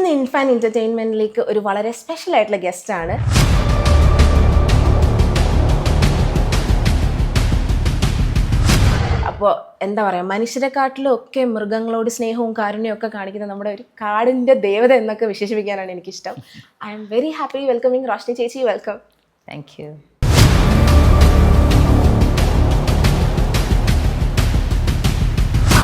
ഇന്ന് ഇൻഫാൻ എൻ്റർടൈൻമെൻറ്റിലേക്ക് ഒരു വളരെ സ്പെഷ്യൽ ആയിട്ടുള്ള ഗസ്റ്റാണ്. അപ്പോൾ എന്താ പറയുക, മനുഷ്യരെക്കാട്ടിലും ഒക്കെ മൃഗങ്ങളോട് സ്നേഹവും കാരുണ്യവും ഒക്കെ കാണിക്കുന്ന നമ്മുടെ ഒരു കാടിൻ്റെ ദേവത എന്നൊക്കെ വിശേഷിപ്പിക്കാനാണ് എനിക്കിഷ്ടം. I am very happy welcoming Roshni ചേച്ചി. വെൽക്കം. Thank you.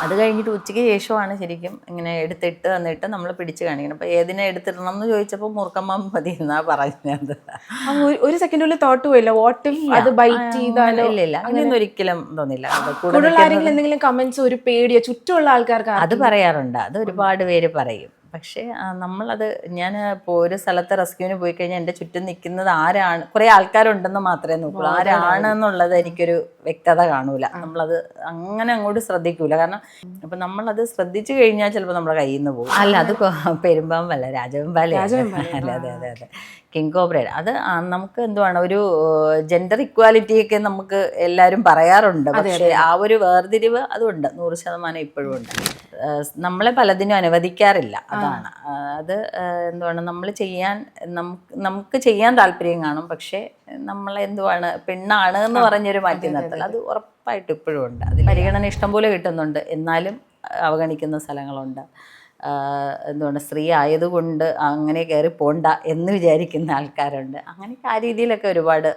അത് കഴിഞ്ഞിട്ട് ഉച്ചയ്ക്ക് ശേഷമാണ് ശരിക്കും ഇങ്ങനെ എടുത്തിട്ട് വന്നിട്ട് നമ്മൾ പിടിച്ച് കാണിക്കണം. അപ്പോൾ ഏതിനെ എടുത്തിടണം എന്ന് ചോദിച്ചപ്പോൾ മൂർഖമ്മ മതി എന്നാ പറഞ്ഞത്. ഒരു സെക്കൻഡിൽ തോട്ട് പോയില്ല, വാട്ടിൽ അത് ബൈറ്റ് ചെയ്താലോ? ഇല്ല, അങ്ങനെയൊന്നും ഒരിക്കലും തോന്നില്ല. ആരെങ്കിലും എന്തെങ്കിലും കമന്റ്സ്, ഒരു പേടിയോ ചുറ്റുമുള്ള ആൾക്കാർക്ക്? അത് പറയാറുണ്ട്, അത് ഒരുപാട് പേര് പറയും. പക്ഷേ നമ്മളത്, ഞാൻ ഇപ്പോൾ ഒരു സ്ഥലത്ത് റെസ്ക്യൂവിന് പോയി കഴിഞ്ഞാൽ എൻ്റെ ചുറ്റും നിൽക്കുന്നത് ആരാണ്, കുറേ ആൾക്കാരുണ്ടെന്ന് മാത്രമേ നോക്കുള്ളൂ. ആരാണ് എന്നുള്ളത് എനിക്കൊരു വ്യക്തത കാണൂല. നമ്മളത് അങ്ങനെ അങ്ങോട്ട് ശ്രദ്ധിക്കൂല. കാരണം അപ്പം നമ്മളത് ശ്രദ്ധിച്ചു കഴിഞ്ഞാൽ ചിലപ്പോൾ നമ്മുടെ കയ്യിൽ നിന്ന് പോകും. അല്ല, അത് പെരുമ്പാമ്പല്ല, രാജവെമ്പാല. അല്ല, അതെ അതെ അതെ, കിങ് കോബ്രയുടെ. അത് നമുക്ക് എന്തുവാണ്, ഒരു ജെൻഡർ ഇക്വാലിറ്റിയൊക്കെ നമുക്ക് എല്ലാവരും പറയാറുണ്ട്. പക്ഷേ ആ ഒരു വേർതിരിവ് അതുണ്ട്, 100% ഇപ്പോഴും ഉണ്ട്. നമ്മളെ പലതിനും അനുവദിക്കാറില്ല. അതാണ് അത്. എന്തുവാണ്, നമ്മൾ ചെയ്യാൻ, നമുക്ക് ചെയ്യാൻ താല്പര്യം കാണും. പക്ഷേ നമ്മളെന്തുവാണ്, പെണ്ണാണ് എന്ന് പറഞ്ഞൊരു മാറ്റി നിർത്തൽ അത് ഉറപ്പായിട്ടും ഇപ്പോഴും ഉണ്ട്. അതിൽ പരിഗണന ഇഷ്ടംപോലെ കിട്ടുന്നുണ്ട്, എന്നാലും അവഗണിക്കുന്ന സ്ഥലങ്ങളുണ്ട്. എന്തുകൊണ്ട്, സ്ത്രീ ആയതുകൊണ്ട് അങ്ങനെ കയറി പോണ്ട എന്ന് വിചാരിക്കുന്ന ആൾക്കാരുണ്ട്. അങ്ങനെയൊക്കെ ആ രീതിയിലൊക്കെ ഒരുപാട്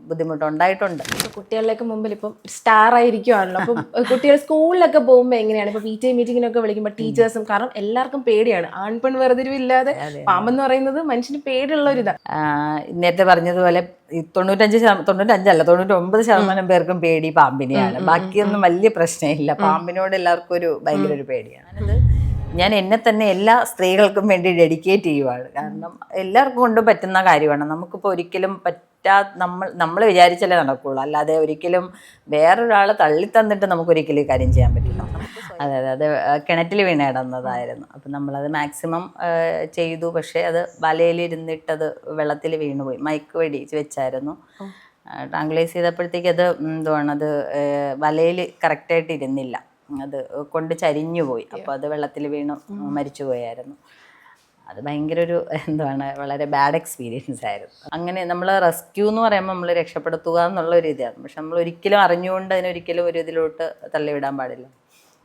ബുദ്ധിമുട്ടുണ്ടായിട്ടുണ്ട്. കുട്ടികളിലേക്ക് മുമ്പിൽ ഇപ്പം സ്റ്റാർ ആയിരിക്കുവാണല്ലോ. അപ്പം കുട്ടികൾ സ്കൂളിലൊക്കെ പോകുമ്പോൾ എങ്ങനെയാണ്, ഇപ്പൊ PTA മീറ്റിങ്ങിനൊക്കെ വിളിക്കുമ്പോൾ ടീച്ചേഴ്സും, കാരണം എല്ലാവർക്കും പേടിയാണ്, ആൺപെൺ വേർതിരിവില്ലാതെ പാമ്പെന്ന് പറയുന്നത് മനുഷ്യന് പേടിയുള്ള ഒരു ഇതാണ്. നേരത്തെ പറഞ്ഞതുപോലെ 99% പേർക്കും പേടി പാമ്പിനെയാണ്. ബാക്കിയൊന്നും വലിയ പ്രശ്നമില്ല. പാമ്പിനോട് എല്ലാവർക്കും ഒരു ഭയങ്കര ഒരു പേടിയാണ്. അത് ഞാൻ എന്നെ തന്നെ എല്ലാ സ്ത്രീകൾക്കും വേണ്ടി ഡെഡിക്കേറ്റ് ചെയ്യുവാണ്. കാരണം എല്ലാവർക്കും കൊണ്ടും പറ്റുന്ന കാര്യമാണ്. നമുക്കിപ്പോൾ ഒരിക്കലും നമ്മൾ വിചാരിച്ചാലേ നടക്കുകയുള്ളൂ. അല്ലാതെ ഒരിക്കലും വേറൊരാൾ തള്ളിത്തന്നിട്ട് നമുക്കൊരിക്കലും കാര്യം ചെയ്യാൻ പറ്റില്ല. അതെ അതെ, അത് കിണറ്റിൽ വീണിടുന്നതായിരുന്നു. അപ്പം നമ്മളത് മാക്സിമം ചെയ്തു. പക്ഷേ അത് വലയിലിരുന്നിട്ടത് വെള്ളത്തിൽ വീണുപോയി. മയക്ക് വെടി വെച്ചായിരുന്നു. ട്രാങ്കുലൈസ് ചെയ്തപ്പോഴത്തേക്ക് അത് എന്തുവാണ്, അത് വലയിൽ കറക്റ്റായിട്ട് ഇരുന്നില്ല. അത് കൊണ്ട് ചരിഞ്ഞു പോയി. അപ്പോൾ അത് വെള്ളത്തിൽ വീണ് മരിച്ചു പോയായിരുന്നു. അത് ഭയങ്കര ഒരു എന്താണ്, വളരെ ബാഡ് എക്സ്പീരിയൻസ് ആയിരുന്നു. അങ്ങനെ നമ്മൾ റെസ്ക്യൂ എന്ന് പറയുമ്പോൾ നമ്മൾ രക്ഷപ്പെടുത്തുക എന്നുള്ള ഒരു ഇതാണ്. പക്ഷെ നമ്മൾ ഒരിക്കലും അറിഞ്ഞുകൊണ്ട് അതിനൊരിക്കലും ഒരു ഇതിലോട്ട് തള്ളിവിടാൻ പാടില്ല.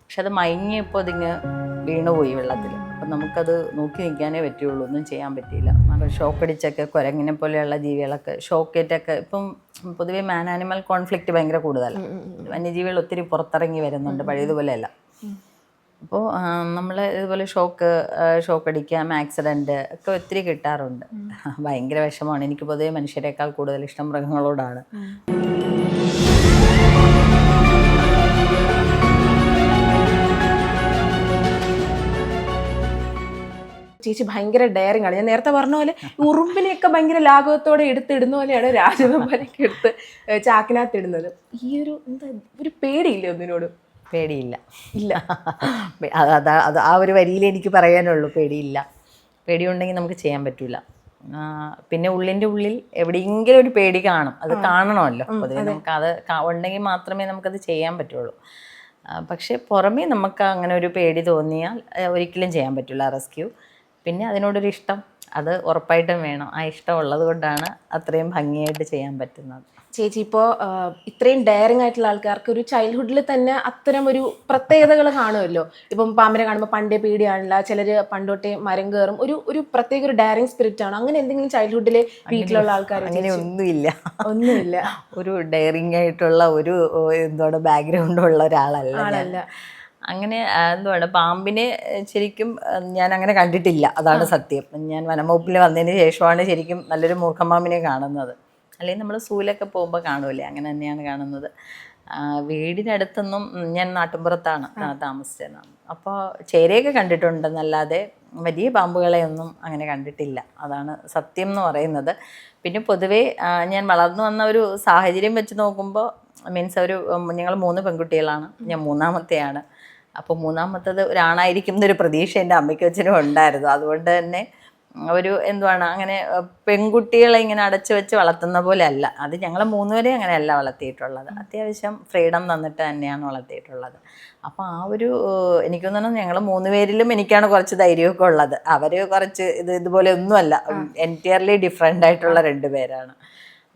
പക്ഷെ അത് മയങ്ങിയപ്പോൾ അതിങ്ങ് വീണുപോയി വെള്ളത്തിൽ. അപ്പം നമുക്കത് നോക്കി നിൽക്കാനേ പറ്റുള്ളൂ, ഒന്നും ചെയ്യാൻ പറ്റിയില്ല. ഷോക്കടിച്ചൊക്കെ കുരങ്ങിനെ പോലെയുള്ള ജീവികളൊക്കെ ഷോക്കേറ്റൊക്കെ, ഇപ്പം പൊതുവെ മാൻ ആനിമൽ കോൺഫ്ലിക്റ്റ് ഭയങ്കര കൂടുതലാണ്. വന്യജീവികൾ ഒത്തിരി പുറത്തിറങ്ങി വരുന്നുണ്ട്, പഴയതുപോലെയല്ല. അപ്പോൾ നമ്മൾ ഇതുപോലെ ഷോക്കടിക്കാം, ആക്സിഡൻറ്റ് ഒക്കെ ഒത്തിരി കിട്ടാറുണ്ട്. ഭയങ്കര വിഷമമാണ്. എനിക്ക് പൊതുവെ മനുഷ്യരെക്കാൾ കൂടുതൽ ഇഷ്ടം മൃഗങ്ങളോടാണ്. ചേച്ചി ഭയങ്കര ഡയറിങ് ആണ്. ഞാൻ നേരത്തെ പറഞ്ഞ പോലെ ഉറുമ്പിനെയൊക്കെ ഭയങ്കര ലാഘവത്തോടെ എടുത്തിടുന്ന പോലെയാണ് രാജവെമ്പാലയൊക്കെ എടുത്ത് ചാക്കിനകത്ത് ഇടുന്നത്. ഈ ഒരു എന്താ, ഒരു പേടിയില്ല ഒന്നിനോട്? പേടിയില്ല, ഇല്ല. അത് ആ ഒരു വരിയിൽ എനിക്ക് പറയാനുള്ളൂ, പേടിയില്ല. പേടിയുണ്ടെങ്കിൽ നമുക്ക് ചെയ്യാൻ പറ്റില്ല. പിന്നെ ഉള്ളിൻ്റെ ഉള്ളിൽ എവിടെയെങ്കിലും ഒരു പേടി കാണും, അത് കാണണമല്ലോ. പൊതുവെ നമുക്കത് ഉണ്ടെങ്കിൽ മാത്രമേ നമുക്കത് ചെയ്യാൻ പറ്റുള്ളൂ. പക്ഷേ പുറമേ നമുക്ക് അങ്ങനെ ഒരു പേടി തോന്നിയാൽ ഒരിക്കലും ചെയ്യാൻ പറ്റില്ല റെസ്ക്യൂ. പിന്നെ അതിനോടൊരു ഇഷ്ടം, അത് ഉറപ്പായിട്ടും വേണം. ആ ഇഷ്ടം ഉള്ളത് കൊണ്ടാണ് അത്രയും ഭംഗിയായിട്ട് ചെയ്യാൻ പറ്റുന്നത്. ചേച്ചി ഇപ്പോൾ ഇത്രയും ഡയറിങ് ആയിട്ടുള്ള ആൾക്കാർക്ക് ഒരു ചൈൽഡ്ഹുഡിൽ തന്നെ അത്തരം ഒരു പ്രത്യേകതകൾ കാണുമല്ലോ. ഇപ്പം പാമ്പിനെ കാണുമ്പോൾ പണ്ടേ പേടിയാണില്ല, ചിലർ പണ്ടോട്ടേ മരം കയറും, ഒരു പ്രത്യേക ഒരു ഡയറിങ് സ്പിരിറ്റ് ആണ്. അങ്ങനെ എന്തെങ്കിലും ചൈൽഡ്ഹുഡിലെ വീട്ടിലുള്ള ആൾക്കാർ? അങ്ങനെ ഒന്നുമില്ല. ഒരു ഡയറിങ് ആയിട്ടുള്ള ഒരു എന്തോടെ ബാക്ക്ഗ്രൗണ്ടുള്ള ഒരാളല്ല. അങ്ങനെ എന്തുവാണ്, പാമ്പിനെ ശരിക്കും ഞാൻ അങ്ങനെ കണ്ടിട്ടില്ല, അതാണ് സത്യം. ഞാൻ വനംവകുപ്പിൽ വന്നതിന് ശേഷമാണ് ശരിക്കും നല്ലൊരു മൂർഖമ്പാമ്പിനെ കാണുന്നത്. അല്ലെങ്കിൽ നമ്മൾ സൂലൊക്കെ പോകുമ്പോൾ കാണൂലേ, അങ്ങനെ തന്നെയാണ് കാണുന്നത്. വീടിനടുത്തൊന്നും, ഞാൻ നാട്ടിൻപുറത്താണ് താമസിച്ചത്. അപ്പോൾ ചേരയൊക്കെ കണ്ടിട്ടുണ്ടെന്നല്ലാതെ വലിയ പാമ്പുകളെയൊന്നും അങ്ങനെ കണ്ടിട്ടില്ല. അതാണ് സത്യം എന്ന് പറയുന്നത്. പിന്നെ പൊതുവേ ഞാൻ വളർന്നു വന്ന ഒരു സാഹചര്യം വെച്ച് നോക്കുമ്പോൾ, മീൻസ് ഞങ്ങൾ 3 പെൺകുട്ടികളാണ്, ഞാൻ മൂന്നാമത്തെയാണ്. അപ്പോൾ മൂന്നാമത്തത് ഒരാണായിരിക്കും എന്നൊരു പ്രതീക്ഷ എൻ്റെ അമ്മയ്ക്കും അച്ഛനും ഉണ്ടായിരുന്നു. അതുകൊണ്ട് തന്നെ ഒരു എന്തുവാണ് അങ്ങനെ പെൺകുട്ടികളെ ഇങ്ങനെ അടച്ചു വെച്ച് വളർത്തുന്ന പോലെ അല്ല. അത് ഞങ്ങൾ 3 പേരെ അങ്ങനെയല്ല വളർത്തിയിട്ടുള്ളത്. അത്യാവശ്യം ഫ്രീഡം തന്നിട്ട് തന്നെയാണ് വളർത്തിയിട്ടുള്ളത്. അപ്പോൾ ആ ഒരു എനിക്ക് തോന്നുന്നു ഞങ്ങൾ 3 പേരിലും എനിക്കാണ് കുറച്ച് ധൈര്യമൊക്കെ ഉള്ളത്. അവർ കുറച്ച് ഇതുപോലെ ഒന്നുമല്ല, എൻറ്റയർലി ഡിഫറെൻ്റ് ആയിട്ടുള്ള 2 പേരാണ്.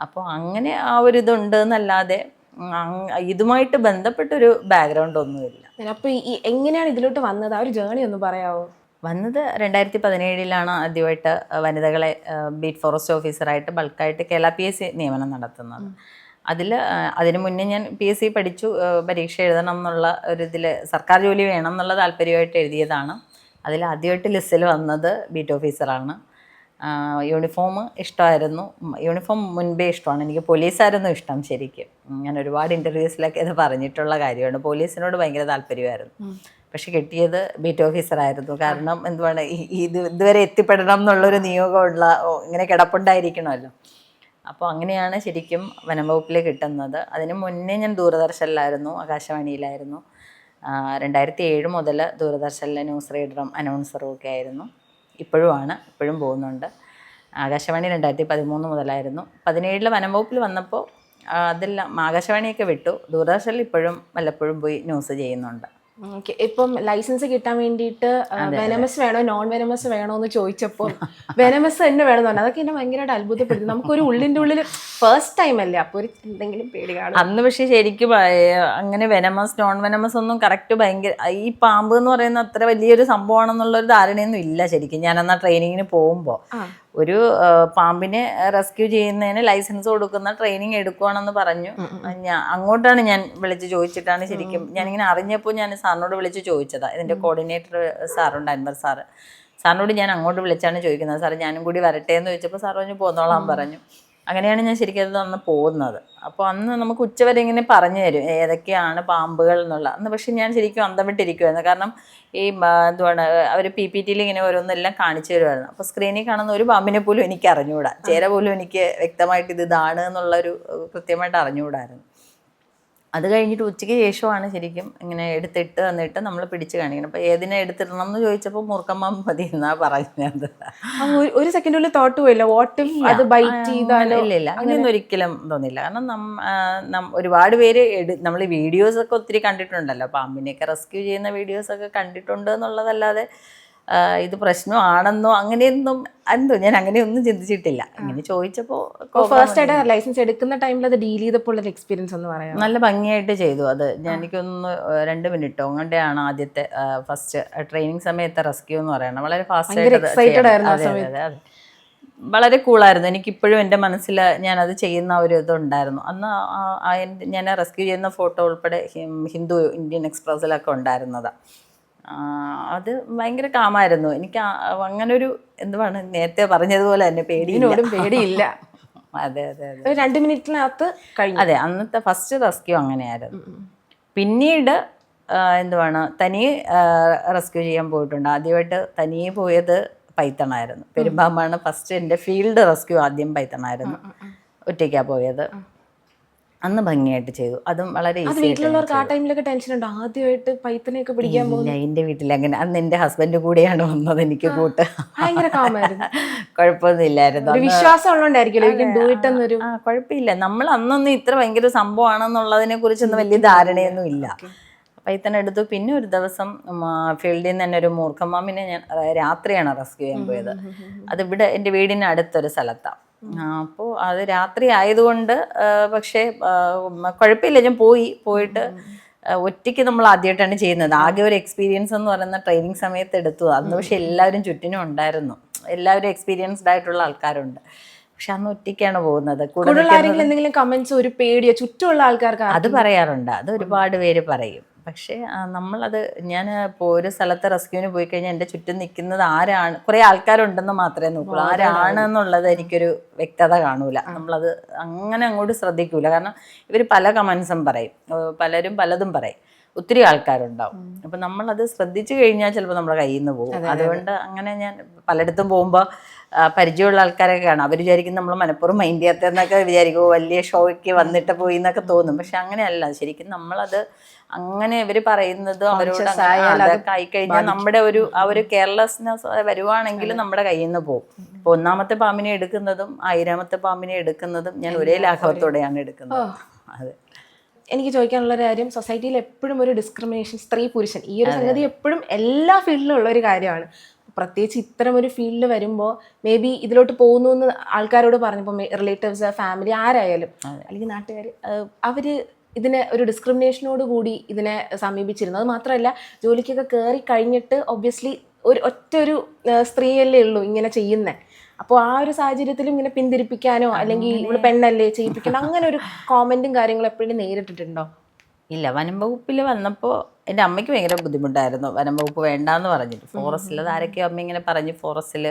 അപ്പോൾ അങ്ങനെ ആ ഒരു ഇതുണ്ട് എന്നല്ലാതെ ഇതുമായിട്ട് ബന്ധപ്പെട്ടൊരു ബാക്ക്ഗ്രൗണ്ട് ഒന്നുമില്ല. അപ്പോൾ ഈ എങ്ങനെയാണ് ഇതിലോട്ട് വന്നത്, ആ ഒരു ജേണി ഒന്ന് പറയാമോ? വന്നത് 2017 ആദ്യമായിട്ട് വനിതകളെ ബീറ്റ് ഫോറസ്റ്റ് ഓഫീസറായിട്ട് ബൾക്കായിട്ട് കേരള PSC നിയമനം നടത്തുന്നത്. അതിന് മുന്നേ ഞാൻ PSC പഠിച്ചു, പരീക്ഷ എഴുതണം എന്നുള്ള ഒരു ഇതിൽ സർക്കാർ ജോലി വേണം എന്നുള്ള താല്പര്യമായിട്ട് എഴുതിയതാണ്. അതിൽ ആദ്യമായിട്ട് ലിസ്റ്റിൽ വന്നത് ബീറ്റ് ഓഫീസറാണ്. യൂണിഫോം ഇഷ്ടമായിരുന്നു. യൂണിഫോം മുൻപേ ഇഷ്ടമാണ്. എനിക്ക് പോലീസായിരുന്നു ഇഷ്ടം ശരിക്കും. ഞാൻ ഒരുപാട് ഇൻ്റർവ്യൂസിലൊക്കെ ഇത് പറഞ്ഞിട്ടുള്ള കാര്യമാണ്. പോലീസിനോട് ഭയങ്കര താല്പര്യമായിരുന്നു. പക്ഷെ കിട്ടിയത് ബീറ്റ് ഓഫീസറായിരുന്നു. കാരണം എന്തുവാണ്, ഇതുവരെ എത്തിപ്പെടണം എന്നുള്ളൊരു നിയോഗമുള്ള ഇങ്ങനെ കിടപ്പുണ്ടായിരിക്കണമല്ലോ. അപ്പോൾ അങ്ങനെയാണ് ശരിക്കും വനംവകുപ്പിൽ കിട്ടുന്നത്. അതിന് മുന്നേ ഞാൻ ദൂരദർശനിലായിരുന്നു, ആകാശവാണിയിലായിരുന്നു. 2007 മുതൽ ദൂരദർശനിലെ ന്യൂസ് റീഡറും അനൗൺസറും ഒക്കെ ആയിരുന്നു. ഇപ്പോഴും പോകുന്നുണ്ട്. ആകാശവാണി 2013 മുതലായിരുന്നു. 2017 വനംവകുപ്പിൽ വന്നപ്പോൾ അതെല്ലാം ആകാശവാണിയൊക്കെ വിട്ടു. ദൂരദർശനിൽ ഇപ്പോഴും വല്ലപ്പോഴും പോയി ന്യൂസ് ചെയ്യുന്നുണ്ട്. ഓക്കെ. ഇപ്പം ലൈസൻസ് കിട്ടാൻ വേണ്ടിയിട്ട് വെനമസ് വേണോ നോൺ വെനമസ് വേണോ എന്ന് ചോദിച്ചപ്പോൾ വെനമസ് തന്നെ വേണമെന്ന് പറഞ്ഞു. അതൊക്കെ എന്നെ ഭയങ്കരമായിട്ട് അത്ഭുതപ്പെടുത്തി. നമുക്കൊരു ഉള്ളിൻ്റെ ഉള്ളിൽ ഫസ്റ്റ് ടൈം അല്ലേ, അപ്പോൾ ഒരു എന്തെങ്കിലും പേടി കാണും. അന്ന് പക്ഷേ ശരിക്കും അങ്ങനെ വെനമസ് നോൺ വെനമസ് ഒന്നും കറക്റ്റ് ഭയങ്കര ഈ പാമ്പ് എന്ന് പറയുന്ന അത്ര വലിയൊരു സംഭവമാണെന്നുള്ളൊരു ധാരണയൊന്നും ഇല്ല ശരിക്കും. ഞാനെന്നാ ട്രെയിനിങ്ങിന് പോകുമ്പോൾ ഒരു പാമ്പിനെ റെസ്ക്യൂ ചെയ്യുന്നതിന് ലൈസൻസ് കൊടുക്കുന്ന ട്രെയിനിങ് എടുക്കുവാണെന്ന് പറഞ്ഞു. അങ്ങോട്ടാണ് ഞാൻ വിളിച്ച് ചോദിച്ചിട്ടാണ് ശരിക്കും ഞാനിങ്ങനെ അറിഞ്ഞപ്പോൾ ഞാൻ സാറിനോട് വിളിച്ച് ചോദിച്ചതാണ്. ഇതിൻ്റെ കോർഡിനേറ്റർ സാറുണ്ട്, അൻവർ സാറിനോട് ഞാൻ അങ്ങോട്ട് വിളിച്ചാണ് ചോദിക്കുന്നത്, സാർ ഞാനും കൂടി വരട്ടെ എന്ന് ചോദിച്ചപ്പോൾ സാർ പറഞ്ഞു പോന്നോളാൻ പറഞ്ഞു. അങ്ങനെയാണ് ഞാൻ ശരിക്കും അത് അന്ന് പോകുന്നത്. അപ്പോൾ അന്ന് നമുക്ക് ഉച്ചവരെ ഇങ്ങനെ പറഞ്ഞു തരും ഏതൊക്കെയാണ് പാമ്പുകൾ എന്നുള്ള. അന്ന് പക്ഷെ ഞാൻ ശരിക്കും അന്തം വിട്ടിരിക്കുമായിരുന്നു. കാരണം ഈ എന്തുവാണ് അവർ PPTയിൽ ഇങ്ങനെ ഓരോന്നെല്ലാം കാണിച്ചു തരുമായിരുന്നു. അപ്പോൾ സ്ക്രീനിൽ കാണുന്ന ഒരു പാമ്പിനെ പോലും എനിക്ക് അറിഞ്ഞുകൂടാ, ചേര പോലും എനിക്ക് വ്യക്തമായിട്ട് ഇതാണ് എന്നുള്ളൊരു കൃത്യമായിട്ട് അറിഞ്ഞുകൂടായിരുന്നു. അത് കഴിഞ്ഞിട്ട് ഉച്ചയ്ക്ക് ശേഷമാണ് ശരിക്കും ഇങ്ങനെ എടുത്തിട്ട് വന്നിട്ട് നമ്മൾ പിടിച്ച് കാണിക്കണം. അപ്പോൾ ഏതിനെ എടുത്തിടണം എന്ന് ചോദിച്ചപ്പോൾ മൂർഖമ്പാമ്പ് മതി എന്നാ പറഞ്ഞത്. ഒരു സെക്കൻഡിൽ തോട്ട് പോയില്ല, വാട്ടും അത് ബൈറ്റ് ചെയ്താലോ? ഇല്ല, അങ്ങനെയൊന്നും ഒരിക്കലും തോന്നില്ല. കാരണം ഒരുപാട് പേര് നമ്മൾ വീഡിയോസൊക്കെ ഒത്തിരി കണ്ടിട്ടുണ്ടല്ലോ, പാമ്പിനെയൊക്കെ റെസ്ക്യൂ ചെയ്യുന്ന വീഡിയോസൊക്കെ കണ്ടിട്ടുണ്ട് എന്നുള്ളതല്ലാതെ ഇത് പ്രശ്നമാണെന്നോ അങ്ങനെയൊന്നും ഞാൻ അങ്ങനെയൊന്നും ചിന്തിച്ചിട്ടില്ല. ഇങ്ങനെ ചോദിച്ചപ്പോൾ ഫസ്റ്റ് ആയിട്ട് ലൈസൻസ് എടുക്കുന്ന ടൈമിൽ അത് ഡീൽ ചെയ്തപ്പോൾ ഉള്ള എക്സ്പീരിയൻസ് ഒന്ന് പറയാം. നല്ല ഭംഗിയായിട്ട് ചെയ്തു അത്. എനിക്കൊന്ന് 2 മിനിറ്റോ അങ്ങോട്ടെയാണ് ആദ്യത്തെ ഫസ്റ്റ് ട്രെയിനിങ് സമയത്തെ റെസ്ക്യൂ എന്ന് പറയുന്നത്. വളരെ ഫാസ്റ്റ് ആയിട്ട് വളരെ കൂളായിരുന്നു. എനിക്കിപ്പോഴും എൻ്റെ മനസ്സിൽ ഞാനത് ചെയ്യുന്ന ഒരു ഇതുണ്ടായിരുന്നു. അന്ന് ഞാൻ റെസ്ക്യൂ ചെയ്യുന്ന ഫോട്ടോ ഉൾപ്പെടെ ഹിന്ദു ഇന്ത്യൻ എക്സ്പ്രസ്സിലൊക്കെ ഉണ്ടായിരുന്നതാണ്. അത് ഭയങ്കര കാമായിരുന്നു. എനിക്ക് അങ്ങനൊരു എന്തുവാണ് നേരത്തെ പറഞ്ഞതുപോലെ തന്നെ പേടിയില്ല. അതെ 2 മിനിറ്റിനകത്ത് കഴിഞ്ഞു. അതെ, അന്നത്തെ ഫസ്റ്റ് റെസ്ക്യൂ അങ്ങനെയായിരുന്നു. പിന്നീട് എന്തുവാണ് തനിയെ റെസ്ക്യൂ ചെയ്യാൻ പോയിട്ടുണ്ട്. ആദ്യമായിട്ട് തനിയെ പോയത് പൈത്തണായിരുന്നു. പെരുമ്പാമ്പാണ് ഫസ്റ്റ് എൻ്റെ ഫീൽഡ് റെസ്ക്യൂ. ആദ്യം പൈത്തണായിരുന്നു, ഒറ്റയ്ക്കാണ് പോയത്. അന്ന് ഭംഗിയായിട്ട് ചെയ്തു. അതും വളരെ ഈസി. വീട്ടിലുള്ളവർക്ക് ആ ടൈമിലൊക്കെ ടെൻഷൻ ഉണ്ടോ, ആദ്യമായിട്ട് പൈത്തനെയൊക്കെ പിടിക്കാൻ പോകുന്നത്? എൻ്റെ വീട്ടിൽ അങ്ങനെ അന്ന് എൻ്റെ ഹസ്ബൻഡ് കൂടെയാണ് വന്നത്. എനിക്ക് കൂട്ട് ഭയങ്കര കാമായിരുന്നു, കുഴപ്പമൊന്നുമില്ലായിരുന്നു. വിശ്വാസം ഉള്ളതുകൊണ്ടായിരിക്കും. കുഴപ്പമില്ല. നമ്മൾ അന്നൊന്നും ഇത്ര ഭയങ്കര സംഭവമാണെന്നുള്ളതിനെ കുറിച്ചൊന്നും വലിയ ധാരണയൊന്നും ഇല്ല. പൈത്തൺ എടുത്തു. പിന്നെ ഒരു ദിവസം ഫീൽഡിൽ നിന്ന് തന്നെ ഒരു മൂർഖമ്പാമ്പിനെ ഞാൻ രാത്രിയാണ് റെസ്ക്യൂ ചെയ്യാൻ പോയത്. അതിവിടെ എൻ്റെ വീടിന് അടുത്തൊരു സ്ഥലത്താണ്. അപ്പോൾ അത് രാത്രി ആയതുകൊണ്ട് പക്ഷേ കുഴപ്പമില്ല, ഞാൻ പോയിട്ട് ഒറ്റയ്ക്ക് നമ്മൾ ആദ്യമായിട്ടാണ് ചെയ്യുന്നത്. ആകെ ഒരു എക്സ്പീരിയൻസ് എന്ന് പറയുന്ന ട്രെയിനിങ് സമയത്ത് എടുത്തു. അന്ന് പക്ഷെ എല്ലാവരും ചുറ്റിനും ഉണ്ടായിരുന്നു, എല്ലാവരും എക്സ്പീരിയൻസ്ഡ് ആയിട്ടുള്ള ആൾക്കാരുണ്ട്. പക്ഷെ അന്ന് ഒറ്റയ്ക്കാണ് പോകുന്നത്. എന്തെങ്കിലും കമന്റ്സ്, ഒരു പേടിയോ ചുറ്റുമുള്ള ആൾക്കാർക്ക്? അത് പറയാറുണ്ട്, അത് ഒരുപാട് പേര് പറയും. പക്ഷേ നമ്മളത് ഞാൻ ഇപ്പോൾ ഒരു സ്ഥലത്ത് റെസ്ക്യൂവിന് പോയി കഴിഞ്ഞാൽ എൻ്റെ ചുറ്റും നിൽക്കുന്നത് ആരാണ്, കുറേ ആൾക്കാരുണ്ടെന്ന് മാത്രമേ നോക്കുള്ളൂ. ആരാണ് എന്നുള്ളത് എനിക്കൊരു വ്യക്തത കാണൂല. നമ്മളത് അങ്ങനെ അങ്ങോട്ട് ശ്രദ്ധിക്കൂല. കാരണം ഇവർ പല കമൻസും പറയും, പലരും പലതും പറയും. ഒത്തിരി ആൾക്കാരുണ്ടാവും. അപ്പം നമ്മളത് ശ്രദ്ധിച്ചു കഴിഞ്ഞാൽ ചിലപ്പോൾ നമ്മുടെ കയ്യിൽ നിന്ന് പോകും. അതുകൊണ്ട് അങ്ങനെ ഞാൻ പലയിടത്തും പോകുമ്പോൾ പരിചയമുള്ള ആൾക്കാരൊക്കെ കാണാം. അവർ വിചാരിക്കും നമ്മൾ മനഃപൂർവ്വം മൈൻഡ് ചെയ്യാത്തതെന്നൊക്കെ വിചാരിക്കും, വലിയ ഷോയ്ക്ക് വന്നിട്ട് പോയി എന്നൊക്കെ തോന്നും. പക്ഷെ അങ്ങനെയല്ല, ശരിക്കും നമ്മളത് അങ്ങനെ ഇവർ പറയുന്നതും അവരോട് അതൊക്കെ ആയിക്കഴിഞ്ഞാൽ നമ്മുടെ ആ ഒരു കെയർലെസ്നെസ് വരുവാണെങ്കിൽ നമ്മുടെ കയ്യിൽ നിന്ന് പോകും. ഇപ്പൊ 1ാമത്തെ പാമ്പിനെ എടുക്കുന്നതും 1000ാമത്തെ പാമ്പിനെ എടുക്കുന്നതും ഞാൻ ഒരേ ലാഘവത്തോടെയാണ് എടുക്കുന്നത്. അതെ. എനിക്ക് ചോദിക്കാനുള്ള ഒരു കാര്യം, സൊസൈറ്റിയിൽ എപ്പോഴും ഒരു ഡിസ്ക്രിമിനേഷൻ, സ്ത്രീ പുരുഷൻ ഈ ഒരു സംഗതി എപ്പോഴും എല്ലാ ഫീൽഡിലും ഉള്ള ഒരു കാര്യമാണ്. പ്രത്യേകിച്ച് ഇത്തരം ഒരു ഫീൽഡിൽ വരുമ്പോൾ മേ ബി ഇതിലോട്ട് പോകുന്നു എന്ന് ആൾക്കാരോട് പറഞ്ഞപ്പോൾ റിലേറ്റീവ്സ്, ഫാമിലി, ആരായാലും അല്ലെങ്കിൽ നാട്ടുകാർ, അവര് ഇതിനെ ഒരു ഡിസ്ക്രിമിനേഷനോട് കൂടി ഇതിനെ സമീപിച്ചിരുന്നു. അത് മാത്രമല്ല, ജോലിക്കൊക്കെ കയറി കഴിഞ്ഞിട്ട് ഒബ്വിയസ്ലി ഒരു സ്ത്രീയല്ലേ ഉള്ളൂ ഇങ്ങനെ ചെയ്യുന്നത്. അപ്പോൾ ആ ഒരു സാഹചര്യത്തിലും ഇങ്ങനെ പിന്തിരിപ്പിക്കാനോ അല്ലെങ്കിൽ ഇവിടെ പെണ്ണല്ലേ ചെയ്യിപ്പിക്കണം അങ്ങനെ ഒരു കോമന്റും കാര്യങ്ങളും എപ്പോഴും നേരിട്ടിട്ടുണ്ടോ? ഇല്ല, വനം വകുപ്പിൽ വന്നപ്പോൾ എൻ്റെ അമ്മയ്ക്ക് ഭയങ്കര ബുദ്ധിമുട്ടായിരുന്നു. വനം വകുപ്പ് വേണ്ടാന്ന് പറഞ്ഞിട്ട്, ഫോറസ്റ്റിൽ അത് ആരൊക്കെയോ അമ്മ ഇങ്ങനെ പറഞ്ഞ് ഫോറസ്റ്റിൽ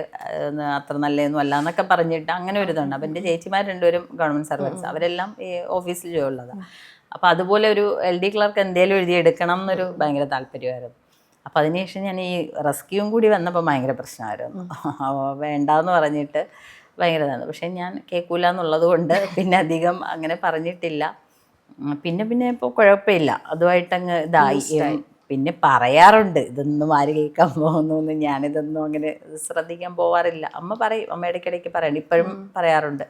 അത്ര നല്ലതൊന്നും അല്ല എന്നൊക്കെ പറഞ്ഞിട്ട് അങ്ങനെ ഒരു ഇതുണ്ട്. അപ്പം എൻ്റെ ചേച്ചിമാർ രണ്ടുപേരും ഗവൺമെൻറ് സർവീസ്, അവരെല്ലാം ഈ ഓഫീസിൽ ജോലിയുള്ളതാണ്. അപ്പോൾ അതുപോലെ ഒരു LD ക്ലർക്ക് എന്തെങ്കിലും എഴുതിയെടുക്കണം എന്നൊരു ഭയങ്കര താല്പര്യമായിരുന്നു. അപ്പോൾ അതിനുശേഷം ഞാൻ ഈ റെസ്ക്യൂവും കൂടി വന്നപ്പോൾ ഭയങ്കര പ്രശ്നമായിരുന്നു. വേണ്ടാന്ന് പറഞ്ഞിട്ട് ഭയങ്കര ഇതാണ്. പക്ഷേ ഞാൻ കേൾക്കൂല എന്നുള്ളത് കൊണ്ട് പിന്നെ അധികം അങ്ങനെ പറഞ്ഞിട്ടില്ല. പിന്നെ ഇപ്പോൾ കുഴപ്പമില്ല, അതുമായിട്ടങ്ങ് ഇതായി. പിന്നെ പറയാറുണ്ട്, ഇതൊന്നും ആര് കേൾക്കാൻ പോകുന്നു, ഞാനിതൊന്നും അങ്ങനെ ശ്രദ്ധിക്കാൻ പോവാറില്ല. അമ്മ പറയും, അമ്മ ഇടയ്ക്കിടയ്ക്ക് പറയണം, ഇപ്പോഴും പറയാറുണ്ട്,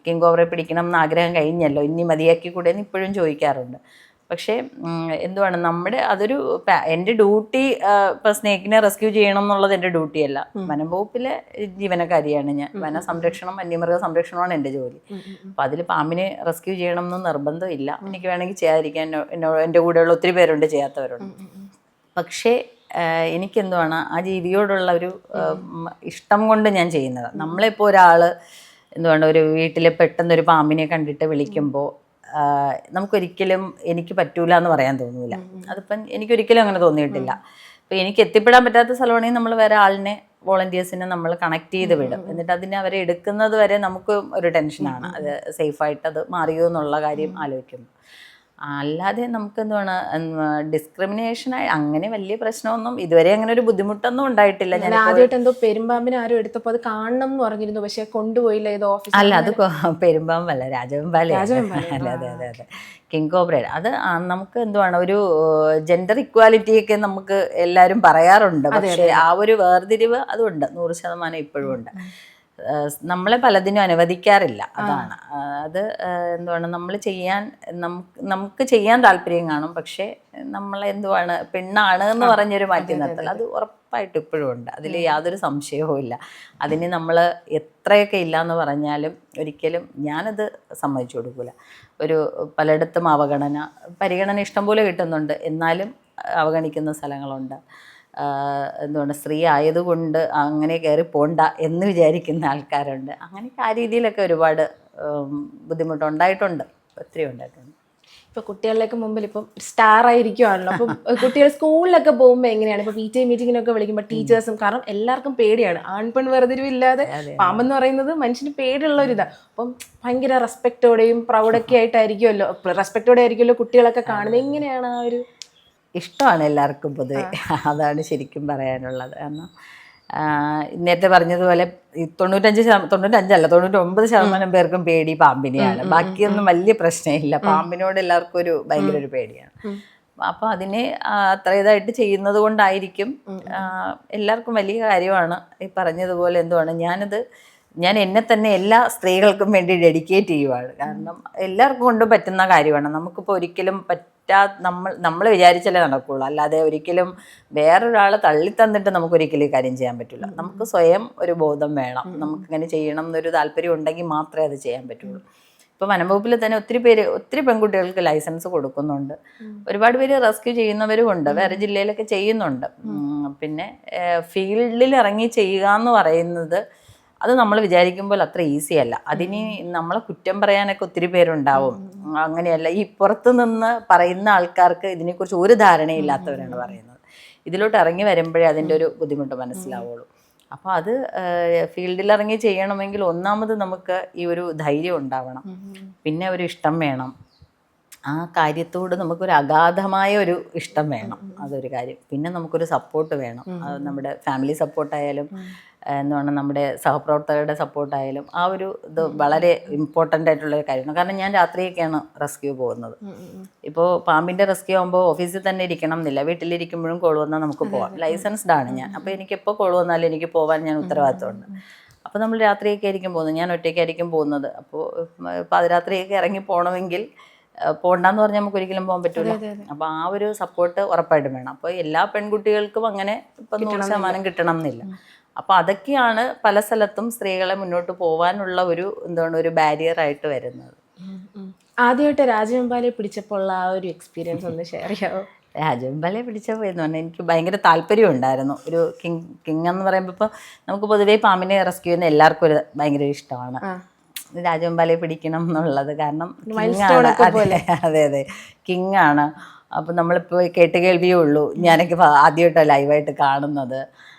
കിങ് കോബ്രയെ പിടിക്കണം എന്ന് ആഗ്രഹം കഴിഞ്ഞല്ലോ, ഇനി മതിയാക്കി കൂടെ എന്ന് ഇപ്പോഴും ചോദിക്കാറുണ്ട്. പക്ഷേ എന്തുവാണ്, നമ്മുടെ അതൊരു എൻ്റെ ഡ്യൂട്ടി, ഇപ്പം സ്നേക്കിനെ റെസ്ക്യൂ ചെയ്യണം എന്നുള്ളത് എൻ്റെ ഡ്യൂട്ടിയല്ല. വനം വകുപ്പിലെ ജീവനക്കാരിയാണ് ഞാൻ. വന സംരക്ഷണം, വന്യമൃഗ സംരക്ഷണമാണ് എൻ്റെ ജോലി. അപ്പം അതിൽ പാമ്പിനെ റെസ്ക്യൂ ചെയ്യണം എന്ന് നിർബന്ധമില്ല. എനിക്ക് വേണമെങ്കിൽ ചെയ്യാതിരിക്കാൻ എൻ്റെ കൂടെയുള്ള ഒത്തിരി പേരുണ്ട്, ചെയ്യാത്തവരുണ്ട്. പക്ഷേ എനിക്കെന്തുവാണ്, ആ ജീവിയോടുള്ള ഒരു ഇഷ്ടം കൊണ്ട് ഞാൻ ചെയ്യുന്നത്. നമ്മളിപ്പോൾ ഒരാൾ എന്തുകൊണ്ട് ഒരു വീട്ടിൽ പെട്ടെന്നൊരു പാമ്പിനെ കണ്ടിട്ട് വിളിക്കുമ്പോൾ നമുക്കൊരിക്കലും എനിക്ക് പറ്റൂല എന്ന് പറയാൻ തോന്നൂല. അതിപ്പം എനിക്കൊരിക്കലും അങ്ങനെ തോന്നിയിട്ടില്ല. ഇപ്പം എനിക്ക് എത്തിപ്പെടാൻ പറ്റാത്ത സ്ഥലമാണെങ്കിൽ നമ്മൾ വേറെ ആളിനെ, വോളണ്ടിയേഴ്സിനെ നമ്മൾ കണക്ട് ചെയ്ത് വിടും. എന്നിട്ട് അതിനെ അവരെ എടുക്കുന്നത് വരെ നമുക്ക് ഒരു ടെൻഷനാണ്, അത് സേഫായിട്ട് അത് മാറിയോ എന്നുള്ള കാര്യം ആലോചിക്കുമ്പോൾ. അല്ലാതെ നമുക്ക് എന്താണ് ഡിസ്ക്രിമിനേഷനായി അങ്ങനെ വലിയ പ്രശ്നമൊന്നും ഇതുവരെ അങ്ങനെ ഒരു ബുദ്ധിമുട്ടൊന്നും ഉണ്ടായിട്ടില്ല. ഞാൻ ആദ്യമായിട്ട് എന്തോ പെരുമ്പാമ്പിനെ ആരും എടുത്തപ്പോൾ അത് കാണണം എന്ന് പറഞ്ഞിരുന്നു, പക്ഷെ കൊണ്ടുപോയില്ല. ഏതോ ഓഫീസ് അല്ല, അത് പെരുമ്പാമ്പല്ല, രാജവെമ്പാല. അതെ അതെ അതെ അതെ, കിങ് കോബ്രയുടെ. അത് നമുക്ക് എന്തുവാണ്, ഒരു ജെൻഡർ ഇക്വാലിറ്റിയൊക്കെ നമുക്ക് എല്ലാവരും പറയാറുണ്ട്. പക്ഷേ ആ ഒരു വേർതിരിവ് അതുണ്ട്, 100% ഇപ്പോഴും ഉണ്ട്. നമ്മളെ പലതിനും അനുവദിക്കാറില്ല. അതാണ് അത്. എന്തുവാണ്, നമ്മൾ ചെയ്യാൻ നമുക്ക് ചെയ്യാൻ താല്പര്യം കാണും, പക്ഷേ നമ്മളെന്തുവാണ്, പെണ്ണാണ് എന്ന് പറഞ്ഞൊരു മാറ്റി നിർത്തൽ അത് ഉറപ്പായിട്ടും ഇപ്പോഴും ഉണ്ട്. അതിൽ യാതൊരു സംശയവും ഇല്ല. അതിന് നമ്മൾ എത്രയൊക്കെ ഇല്ല എന്ന് പറഞ്ഞാലും ഒരിക്കലും ഞാനത് സമ്മതിച്ചു കൊടുക്കില്ല. പലയിടത്തും പരിഗണന ഇഷ്ടംപോലെ കിട്ടുന്നുണ്ട്, എന്നാലും അവഗണിക്കുന്ന സ്ഥലങ്ങളുണ്ട്. എന്തുകൊണ്ട്, സ്ത്രീ ആയതുകൊണ്ട് അങ്ങനെ കയറി പോണ്ട എന്ന് വിചാരിക്കുന്ന ആൾക്കാരുണ്ട്. അങ്ങനെയൊക്കെ ആ രീതിയിലൊക്കെ ഒരുപാട് ബുദ്ധിമുട്ടുണ്ടായിട്ടുണ്ട്, ഒത്തിരി ഉണ്ടായിട്ടുണ്ട്. ഇപ്പോൾ കുട്ടികളിലേക്ക് മുമ്പിൽ ഇപ്പം സ്റ്റാർ ആയിരിക്കുവാണല്ലോ. അപ്പം കുട്ടികൾ സ്കൂളിലൊക്കെ പോകുമ്പോൾ എങ്ങനെയാണ്, ഇപ്പോൾ PTA മീറ്റിങ്ങിനൊക്കെ വിളിക്കുമ്പോൾ ടീച്ചേഴ്സും, കാരണം എല്ലാവർക്കും പേടിയാണ്, ആൺപെൺ വേർതിരിവില്ലാതെ പാമ്പെന്ന് പറയുന്നത് മനുഷ്യന് പേടിയുള്ള ഒരു ഇതാണ്. അപ്പം ഭയങ്കര റെസ്പെക്റ്റോടെയും പ്രൗഡൊക്കെ ആയിട്ടായിരിക്കുമല്ലോ, റെസ്പെക്റ്റോടെ ആയിരിക്കുമല്ലോ കുട്ടികളൊക്കെ കാണുന്നത്. എങ്ങനെയാണ് ആ ഒരു ഇഷ്ടമാണ് എല്ലാവർക്കും പൊതുവെ, അതാണ് ശരിക്കും പറയാനുള്ളത്. കാരണം നേരത്തെ പറഞ്ഞതുപോലെ 99% പേർക്കും പേടി പാമ്പിനെയാണ്. ബാക്കിയൊന്നും വലിയ പ്രശ്നമില്ല, പാമ്പിനോട് എല്ലാവർക്കും ഭയങ്കര ഒരു പേടിയാണ്. അപ്പോൾ അതിനെ അത്ര ഇതായിട്ട് ചെയ്യുന്നത് കൊണ്ടായിരിക്കും എല്ലാവർക്കും വലിയ കാര്യമാണ്. ഈ പറഞ്ഞതുപോലെ എന്തുവാണ്, ഞാൻ എന്നെ തന്നെ എല്ലാ സ്ത്രീകൾക്കും വേണ്ടി ഡെഡിക്കേറ്റ് ചെയ്യുവാണ്. കാരണം എല്ലാവർക്കും കൊണ്ട് പറ്റുന്ന കാര്യമാണ്. നമുക്കിപ്പോൾ ഒരിക്കലും നമ്മൾ വിചാരിച്ചാലേ നടക്കുകയുള്ളൂ. അല്ലാതെ ഒരിക്കലും വേറൊരാൾ തള്ളിത്തന്നിട്ട് നമുക്കൊരിക്കലും ഈ കാര്യം ചെയ്യാൻ പറ്റില്ല. നമുക്ക് സ്വയം ഒരു ബോധം വേണം, നമുക്കിങ്ങനെ ചെയ്യണം എന്നൊരു താല്പര്യം ഉണ്ടെങ്കിൽ മാത്രമേ അത് ചെയ്യാൻ പറ്റുള്ളൂ. ഇപ്പോൾ വനംവകുപ്പിൽ തന്നെ ഒത്തിരി പെൺകുട്ടികൾക്ക് ലൈസൻസ് കൊടുക്കുന്നുണ്ട്. ഒരുപാട് പേര് റെസ്ക്യൂ ചെയ്യുന്നവരും ഉണ്ട്, വേറെ ജില്ലയിലൊക്കെ ചെയ്യുന്നുണ്ട്. പിന്നെ ഫീൽഡിൽ ഇറങ്ങി ചെയ്യുക എന്ന് പറയുന്നത് അത് നമ്മൾ വിചാരിക്കുമ്പോൾ അത്ര ഈസി അല്ല. അതിന് നമ്മളെ കുറ്റം പറയാനൊക്കെ ഒത്തിരി പേരുണ്ടാവും. അങ്ങനെയല്ല, ഈ പുറത്തു നിന്ന് പറയുന്ന ആൾക്കാർക്ക് ഇതിനെക്കുറിച്ച് ഒരു ധാരണയില്ലാത്തവരാണ് പറയുന്നത്. ഇതിലോട്ട് ഇറങ്ങി വരുമ്പോഴേ അതിൻ്റെ ഒരു ബുദ്ധിമുട്ട് മനസ്സിലാവുള്ളൂ. അപ്പോൾ അത് ഫീൽഡിലിറങ്ങി ചെയ്യണമെങ്കിൽ ഒന്നാമത് നമുക്ക് ഈ ഒരു ധൈര്യം ഉണ്ടാവണം, പിന്നെ ഒരു ഇഷ്ടം വേണം. ആ കാര്യത്തോട് നമുക്കൊരു അഗാധമായ ഒരു ഇഷ്ടം വേണം. അതൊരു കാര്യം. പിന്നെ നമുക്കൊരു സപ്പോർട്ട് വേണം. അത് നമ്മുടെ ഫാമിലി സപ്പോർട്ടായാലും എന്താണ് നമ്മുടെ സഹപ്രവർത്തകരുടെ സപ്പോർട്ടായാലും ആ ഒരു ഇത് വളരെ ഇമ്പോർട്ടൻ്റ് ആയിട്ടുള്ളൊരു കാര്യമാണ്. കാരണം ഞാൻ രാത്രിയൊക്കെയാണ് റെസ്ക്യൂ പോകുന്നത്. ഇപ്പോൾ പാമ്പിൻ്റെ റെസ്ക്യൂ ആകുമ്പോൾ ഓഫീസിൽ തന്നെ ഇരിക്കണം എന്നില്ല, വീട്ടിലിരിക്കുമ്പോഴും കോൾ വന്നാൽ നമുക്ക് പോകാം. ലൈസൻസ്ഡ് ആണ് ഞാൻ. അപ്പോൾ എനിക്ക് എപ്പോൾ കോൾ വന്നാലും എനിക്ക് പോകാൻ ഞാൻ ഉത്തരവാദിത്തമുണ്ട്. അപ്പോൾ നമ്മൾ രാത്രിയൊക്കെ ആയിരിക്കും പോകുന്നത്, ഞാൻ ഒറ്റയ്ക്കായിരിക്കും പോകുന്നത്. അപ്പോൾ പാതിരാത്രിയൊക്കെ ഇറങ്ങി പോകണമെങ്കിൽ പോകണ്ടെന്ന് പറഞ്ഞാൽ നമുക്ക് ഒരിക്കലും പോകാൻ പറ്റില്ല. അപ്പോൾ ആ ഒരു സപ്പോർട്ട് ഉറപ്പായിട്ടും വേണം. അപ്പോൾ എല്ലാ പെൺകുട്ടികൾക്കും അങ്ങനെ ഇപ്പം 100% കിട്ടണം എന്നില്ല. അപ്പോൾ അതൊക്കെയാണ് പല സ്ഥലത്തും സ്ത്രീകളെ മുന്നോട്ട് പോകാനുള്ള ഒരു എന്താണ് ഒരു ബാരിയർ ആയിട്ട് വരുന്നത്. ആദ്യമായിട്ട് രാജവെമ്പാലയെ പിടിച്ചപ്പോൾ ഉള്ള ആ ഒരു എക്സ്പീരിയൻസ് ഒന്ന് ഷെയർ ചെയ്യാമോ? രാജവെമ്പാലയെ പിടിച്ചപ്പോൾ എന്ന് പറഞ്ഞാൽ എനിക്ക് ഭയങ്കര താല്പര്യം ഉണ്ടായിരുന്നു. ഒരു കിങ് എന്ന് പറയുമ്പോൾ ഇപ്പോൾ നമുക്ക് പൊതുവേ പാമ്പിനെ റെസ്ക്യൂ ചെയ്യുന്ന എല്ലാവർക്കും ഒരു ഭയങ്കര ഇഷ്ടമാണ് രാജവെമ്പാലയെ പിടിക്കണം എന്നുള്ളത്. കാരണം അതെ അതെ കിങ് ആണ്. അപ്പോൾ നമ്മളിപ്പോൾ കേട്ടുകേൾവിയേ ഉള്ളൂ, ഞാനൊക്കെ ആദ്യമായിട്ടാണ് ലൈവായിട്ട് കാണുന്നത്.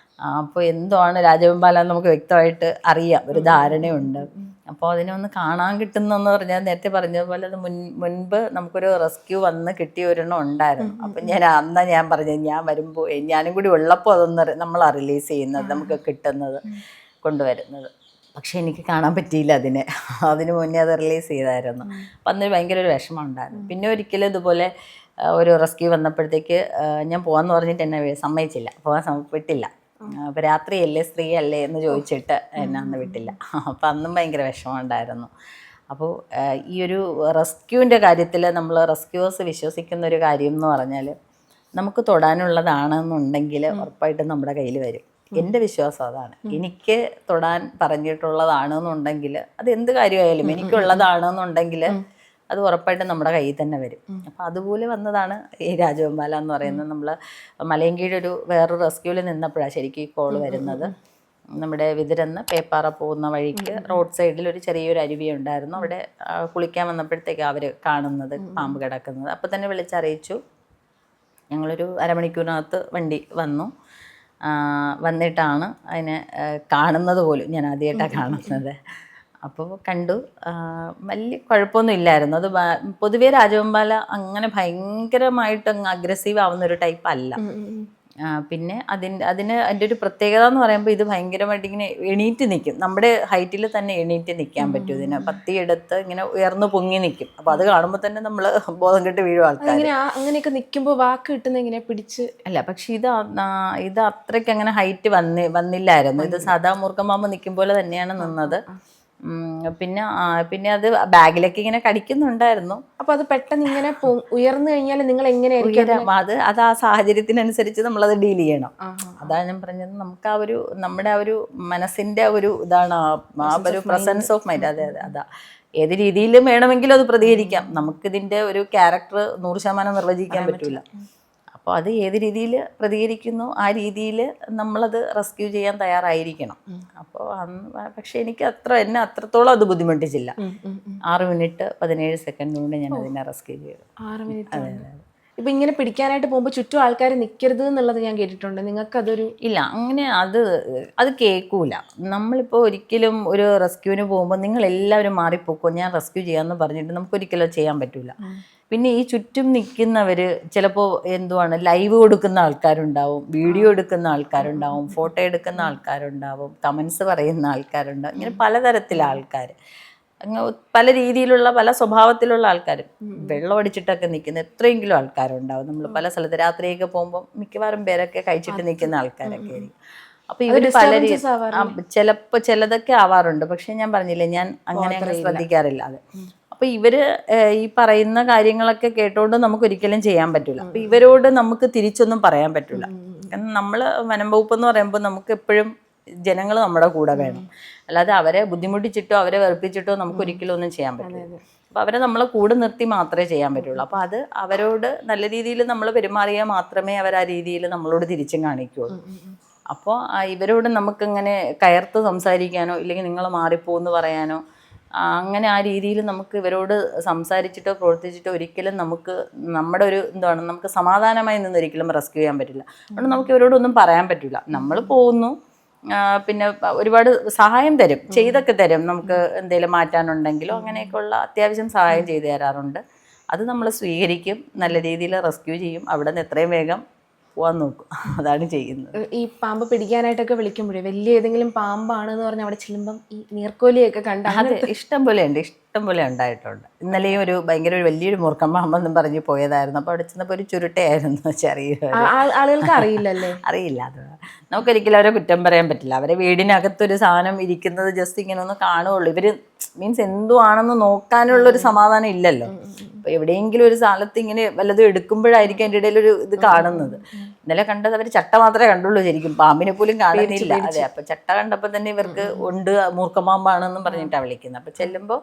അപ്പോൾ എന്താണ് രാജവെമ്പാല എന്ന് നമുക്ക് വ്യക്തമായിട്ട് അറിയാം, ഒരു ധാരണയുണ്ട്. അപ്പോൾ അതിനെ ഒന്ന് കാണാൻ കിട്ടുന്നെന്ന് പറഞ്ഞാൽ നേരത്തെ പറഞ്ഞ പോലെ അത് മുൻപ് നമുക്കൊരു റെസ്ക്യൂ വന്ന് കിട്ടിയ ഒരെണ്ണം ഉണ്ടായിരുന്നു. അപ്പം ഞാൻ പറഞ്ഞത് ഞാൻ വരുമ്പോൾ ഞാനും കൂടി ഉള്ളപ്പോൾ അതൊന്ന് നമ്മളാണ് റിലീസ് ചെയ്യുന്നത്, നമുക്ക് കിട്ടുന്നത് കൊണ്ടുവരുന്നത്. പക്ഷെ എനിക്ക് കാണാൻ പറ്റിയില്ല അതിന് മുന്നേ അത് റിലീസ് ചെയ്തായിരുന്നു. അപ്പം അന്നൊരു ഭയങ്കര ഒരു വിഷമം ഉണ്ടായിരുന്നു. പിന്നെ ഒരിക്കലും ഇതുപോലെ ഒരു റെസ്ക്യൂ വന്നപ്പോഴത്തേക്ക് ഞാൻ പോകാമെന്ന് പറഞ്ഞിട്ട് എന്നെ സമ്മതിച്ചില്ല, പോകാൻ വിട്ടില്ല. അപ്പോൾ രാത്രിയല്ലേ സ്ത്രീയല്ലേ എന്ന് ചോദിച്ചിട്ട് എന്നെ അന്ന് വിട്ടില്ല. അപ്പം അന്നും ഭയങ്കര വിഷമം ഉണ്ടായിരുന്നു. അപ്പോൾ ഈ ഒരു റെസ്ക്യൂവിൻ്റെ കാര്യത്തിൽ നമ്മൾ റെസ്ക്യൂവേഴ്സ് വിശ്വസിക്കുന്ന ഒരു കാര്യം എന്ന് പറഞ്ഞാൽ നമുക്ക് തൊടാനുള്ളതാണെന്നുണ്ടെങ്കിൽ ഉറപ്പായിട്ടും നമ്മുടെ കയ്യിൽ വരും. എൻ്റെ വിശ്വാസം അതാണ്. എനിക്ക് തൊടാൻ പറഞ്ഞിട്ടുള്ളതാണെന്നുണ്ടെങ്കിൽ അത് എന്ത് കാര്യമായാലും എനിക്കുള്ളതാണെന്നുണ്ടെങ്കിൽ അത് ഉറപ്പായിട്ടും നമ്മുടെ കയ്യിൽ തന്നെ വരും. അപ്പം അതുപോലെ വന്നതാണ് ഈ രാജവെമ്പാല എന്ന് പറയുന്നത്. നമ്മൾ മലയൻകീഴ് ഒരു വേറൊരു റെസ്ക്യൂവിൽ നിന്നപ്പോഴാണ് ശരിക്കും ഈ കോള് വരുന്നത്. നമ്മുടെ വിതിരന്ന് പേപ്പാറ പോകുന്ന വഴിക്ക് റോഡ് സൈഡിൽ ഒരു ചെറിയൊരു അരുവി ഉണ്ടായിരുന്നു. അവിടെ കുളിക്കാൻ വന്നപ്പോഴത്തേക്ക് അവർ കാണുന്നത് പാമ്പ് കിടക്കുന്നത്. അപ്പം തന്നെ വിളിച്ചറിയിച്ചു. ഞങ്ങളൊരു അരമണിക്കൂറിനകത്ത് വണ്ടി വന്നിട്ടാണ് അതിനെ കാണുന്നത് പോലും. ഞാൻ ആദ്യമായിട്ടാണ് കാണുന്നത്. അപ്പോൾ കണ്ടു, വലിയ കുഴപ്പമൊന്നും ഇല്ലായിരുന്നു. അത് പൊതുവേ രാജവെമ്പാല അങ്ങനെ ഭയങ്കരമായിട്ട് അങ്ങ് അഗ്രസീവ് ആവുന്ന ഒരു ടൈപ്പ് അല്ല. പിന്നെ അതിൻ്റെ ഒരു പ്രത്യേകത എന്ന് പറയുമ്പോൾ ഇത് ഭയങ്കരമായിട്ട് ഇങ്ങനെ എണീറ്റ് നിൽക്കും. നമ്മുടെ ഹൈറ്റിൽ തന്നെ എണീറ്റ് നിൽക്കാൻ പറ്റും. ഇതിന് പത്തിയെടുത്ത് ഇങ്ങനെ ഉയർന്നു പൊങ്ങി നിൽക്കും. അപ്പോൾ അത് കാണുമ്പോൾ തന്നെ നമ്മൾ ബോധം കെട്ട് വീഴും ആൾക്കാർ. അങ്ങനെയൊക്കെ നിൽക്കുമ്പോൾ വാക്ക് കിട്ടുന്ന ഇങ്ങനെ പിടിച്ച് അല്ല. പക്ഷെ ഇത് അത്രയ്ക്ക് അങ്ങനെ ഹൈറ്റ് വന്നില്ലായിരുന്നു. ഇത് സാധാ മൂർഖമാമ്പ് നിൽക്കും പോലെ തന്നെയാണ് നിന്നത്. പിന്നെ അത് ബാഗിലൊക്കെ ഇങ്ങനെ കടിക്കുന്നുണ്ടായിരുന്നു. അപ്പൊ അത് പെട്ടെന്ന് ഇങ്ങനെ ഉയർന്നു കഴിഞ്ഞാൽ നിങ്ങൾ എങ്ങനെയായിരിക്കും അത് ആ സാഹചര്യത്തിനനുസരിച്ച് നമ്മളത് ഡീൽ ചെയ്യണം. അതാണ് ഞാൻ പറഞ്ഞത്. നമുക്ക് നമ്മുടെ ആ ഒരു മനസ്സിന്റെ ഒരു ഇതാണ് ആ ഒരു പ്രസൻസ് ഓഫ് മൈൻഡ്. അതാ ഏത് രീതിയിലും വേണമെങ്കിലും അത് പ്രതികരിക്കാം. നമുക്കിതിന്റെ ഒരു ക്യാരക്ടർ 100% നിർവചിക്കാൻ പറ്റൂല. അപ്പോൾ അത് ഏത് രീതിയിൽ പ്രതികരിക്കുന്നു ആ രീതിയിൽ നമ്മളത് റെസ്ക്യൂ ചെയ്യാൻ തയ്യാറായിരിക്കണം. അപ്പോൾ പക്ഷെ എനിക്ക് എന്നെ അത്രത്തോളം അത് ബുദ്ധിമുട്ടിച്ചില്ല. 6 മിനിറ്റ് 17 സെക്കൻഡ് കൊണ്ട് ഞാൻ അതിനെ റെസ്ക്യൂ ചെയ്തു. 6 മിനിറ്റ്. അതെ. ഇപ്പം ഇങ്ങനെ പിടിക്കാനായിട്ട് പോകുമ്പോൾ ചുറ്റും ആൾക്കാർ നിൽക്കരുത് എന്നുള്ളത് ഞാൻ കേട്ടിട്ടുണ്ട്. നിങ്ങൾക്കതൊരു ഇല്ല, അങ്ങനെ അത് കേൾക്കൂല. നമ്മളിപ്പോൾ ഒരിക്കലും ഒരു റെസ്ക്യൂവിന് പോകുമ്പോൾ നിങ്ങൾ എല്ലാവരും മാറിപ്പോക്കോ, ഞാൻ റെസ്ക്യൂ ചെയ്യാമെന്ന് പറഞ്ഞിട്ട് നമുക്കൊരിക്കലും ചെയ്യാൻ പറ്റില്ല. പിന്നെ ഈ ചുറ്റും നിൽക്കുന്നവർ ചിലപ്പോൾ എന്തുവാണ് ലൈവ് കൊടുക്കുന്ന ആൾക്കാരുണ്ടാവും, വീഡിയോ എടുക്കുന്ന ആൾക്കാരുണ്ടാവും, ഫോട്ടോ എടുക്കുന്ന ആൾക്കാരുണ്ടാവും, കമൻസ് പറയുന്ന ആൾക്കാരുണ്ടാവും. ഇങ്ങനെ പലതരത്തിലുള്ള ആൾക്കാർ, അങ്ങനെ പല രീതിയിലുള്ള പല സ്വഭാവത്തിലുള്ള ആൾക്കാർ, വെള്ളം അടിച്ചിട്ടൊക്കെ നിൽക്കുന്ന എത്രയെങ്കിലും ആൾക്കാരുണ്ടാവും. നമ്മൾ പല സ്ഥലത്ത് രാത്രിയൊക്കെ പോകുമ്പോൾ മിക്കവാറും പേരൊക്കെ കഴിച്ചിട്ട് നിൽക്കുന്ന ആൾക്കാരൊക്കെ ആയിരിക്കും. അപ്പോൾ ഇവർ ചിലപ്പോൾ ചിലതൊക്കെ ആവാറുണ്ട്. പക്ഷെ ഞാൻ പറഞ്ഞില്ലേ, ഞാൻ അങ്ങനെ ശ്രദ്ധിക്കാറില്ല അത്. അപ്പോൾ ഇവർ ഈ പറയുന്ന കാര്യങ്ങളൊക്കെ കേട്ടോണ്ട് നമുക്ക് ഒരിക്കലും ചെയ്യാൻ പറ്റില്ല. അപ്പോൾ ഇവരോട് നമുക്ക് തിരിച്ചൊന്നും പറയാൻ പറ്റില്ല. കാരണം നമ്മൾ വനം വകുപ്പ് എന്ന് പറയുമ്പോൾ നമുക്ക് എപ്പോഴും ജനങ്ങൾ നമ്മുടെ കൂടെ വേണം. അല്ലാതെ അവരെ ബുദ്ധിമുട്ടിച്ചിട്ടോ അവരെ വെറുപ്പിച്ചിട്ടോ നമുക്ക് ഒരിക്കലും ഒന്നും ചെയ്യാൻ പറ്റില്ല. അപ്പോൾ അവരെ നമ്മളെ കൂടെ നിർത്തി മാത്രമേ ചെയ്യാൻ പറ്റുള്ളൂ. അപ്പോൾ അത് അവരോട് നല്ല രീതിയിൽ നമ്മൾ പെരുമാറിയാൽ മാത്രമേ അവർ ആ രീതിയിൽ നമ്മളോട് തിരിച്ചും കാണിക്കുകയുള്ളൂ. അപ്പോൾ ഇവരോട് നമുക്കിങ്ങനെ കയർത്ത് സംസാരിക്കാനോ ഇല്ലെങ്കിൽ നിങ്ങൾ മാറിപ്പോന്ന് പറയാനോ അങ്ങനെ ആ രീതിയിൽ നമുക്ക് ഇവരോട് സംസാരിച്ചിട്ടോ പ്രവർത്തിച്ചിട്ടോ ഒരിക്കലും നമുക്ക് നമ്മുടെ ഒരു നമുക്ക് സമാധാനമായി നിന്ന് ഒരിക്കലും റെസ്ക്യൂ ചെയ്യാൻ പറ്റില്ല. അതുകൊണ്ട് നമുക്ക് ഇവരോടൊന്നും പറയാൻ പറ്റില്ല. നമ്മൾ പോകുന്നു, പിന്നെ ഒരുപാട് സഹായം ചെയ്തൊക്കെ തരും. നമുക്ക് എന്തെങ്കിലും മാറ്റാനുണ്ടെങ്കിലോ അങ്ങനെയൊക്കെയുള്ള അത്യാവശ്യം സഹായം ചെയ്തു തരാറുണ്ട്. അത് നമ്മൾ സ്വീകരിക്കും, നല്ല രീതിയിൽ റെസ്ക്യൂ ചെയ്യും, അവിടെ നിന്ന് എത്രയും വേഗം പോകാൻ നോക്കും. അതാണ് ചെയ്യുന്നത്. ഈ പാമ്പ് പിടിക്കാനായിട്ടൊക്കെ വിളിക്കുമ്പോഴേ വലിയ ഏതെങ്കിലും പാമ്പാണെന്ന് പറഞ്ഞാൽ അവിടെ ചെല്ലുമ്പം ഈ നീർക്കോലിയൊക്കെ കണ്ട അത് ഇഷ്ടം പോലെ ഉണ്ടായിട്ടുണ്ട്. ഇന്നലെയും ഒരു ഭയങ്കര ഒരു വലിയൊരു മൂർഖൻ പാമ്പെന്നും പറഞ്ഞ് പോയതായിരുന്നു. അപ്പോൾ അവിടെ ചെന്നപ്പോൾ ഒരു ചുരുട്ടയായിരുന്നു, ചെറിയ ആളുകൾക്ക് അറിയില്ലല്ലേ? അറിയില്ല. അത് നമുക്കൊരിക്കലും അവരെ കുറ്റം പറയാൻ പറ്റില്ല. അവരെ വീടിനകത്തൊരു സാധനം ഇരിക്കുന്നത് ജസ്റ്റ് ഇങ്ങനെ ഒന്ന് കാണുകയുള്ളൂ. ഇവര് മീൻസ് എന്തുവാണെന്ന് നോക്കാനുള്ളൊരു സമാധാനം ഇല്ലല്ലോ. അപ്പോൾ എവിടെയെങ്കിലും ഒരു സ്ഥലത്ത് ഇങ്ങനെ വല്ലതും എടുക്കുമ്പോഴായിരിക്കും അതിൻ്റെ ഇടയിൽ ഒരു ഇത് കാണുന്നത്. ഇന്നലെ കണ്ടത് അവർ ചട്ട മാത്രമേ കണ്ടുള്ളൂ, ശരിക്കും പാമ്പിനെ പോലും കാണുന്നില്ല. അതെ, അപ്പൊ ചട്ട കണ്ടപ്പോൾ തന്നെ ഇവർക്ക് ഉണ്ട് മൂർഖമാമ്പാണെന്നും പറഞ്ഞിട്ടാണ് വിളിക്കുന്നത്. അപ്പൊ ചെല്ലുമ്പോൾ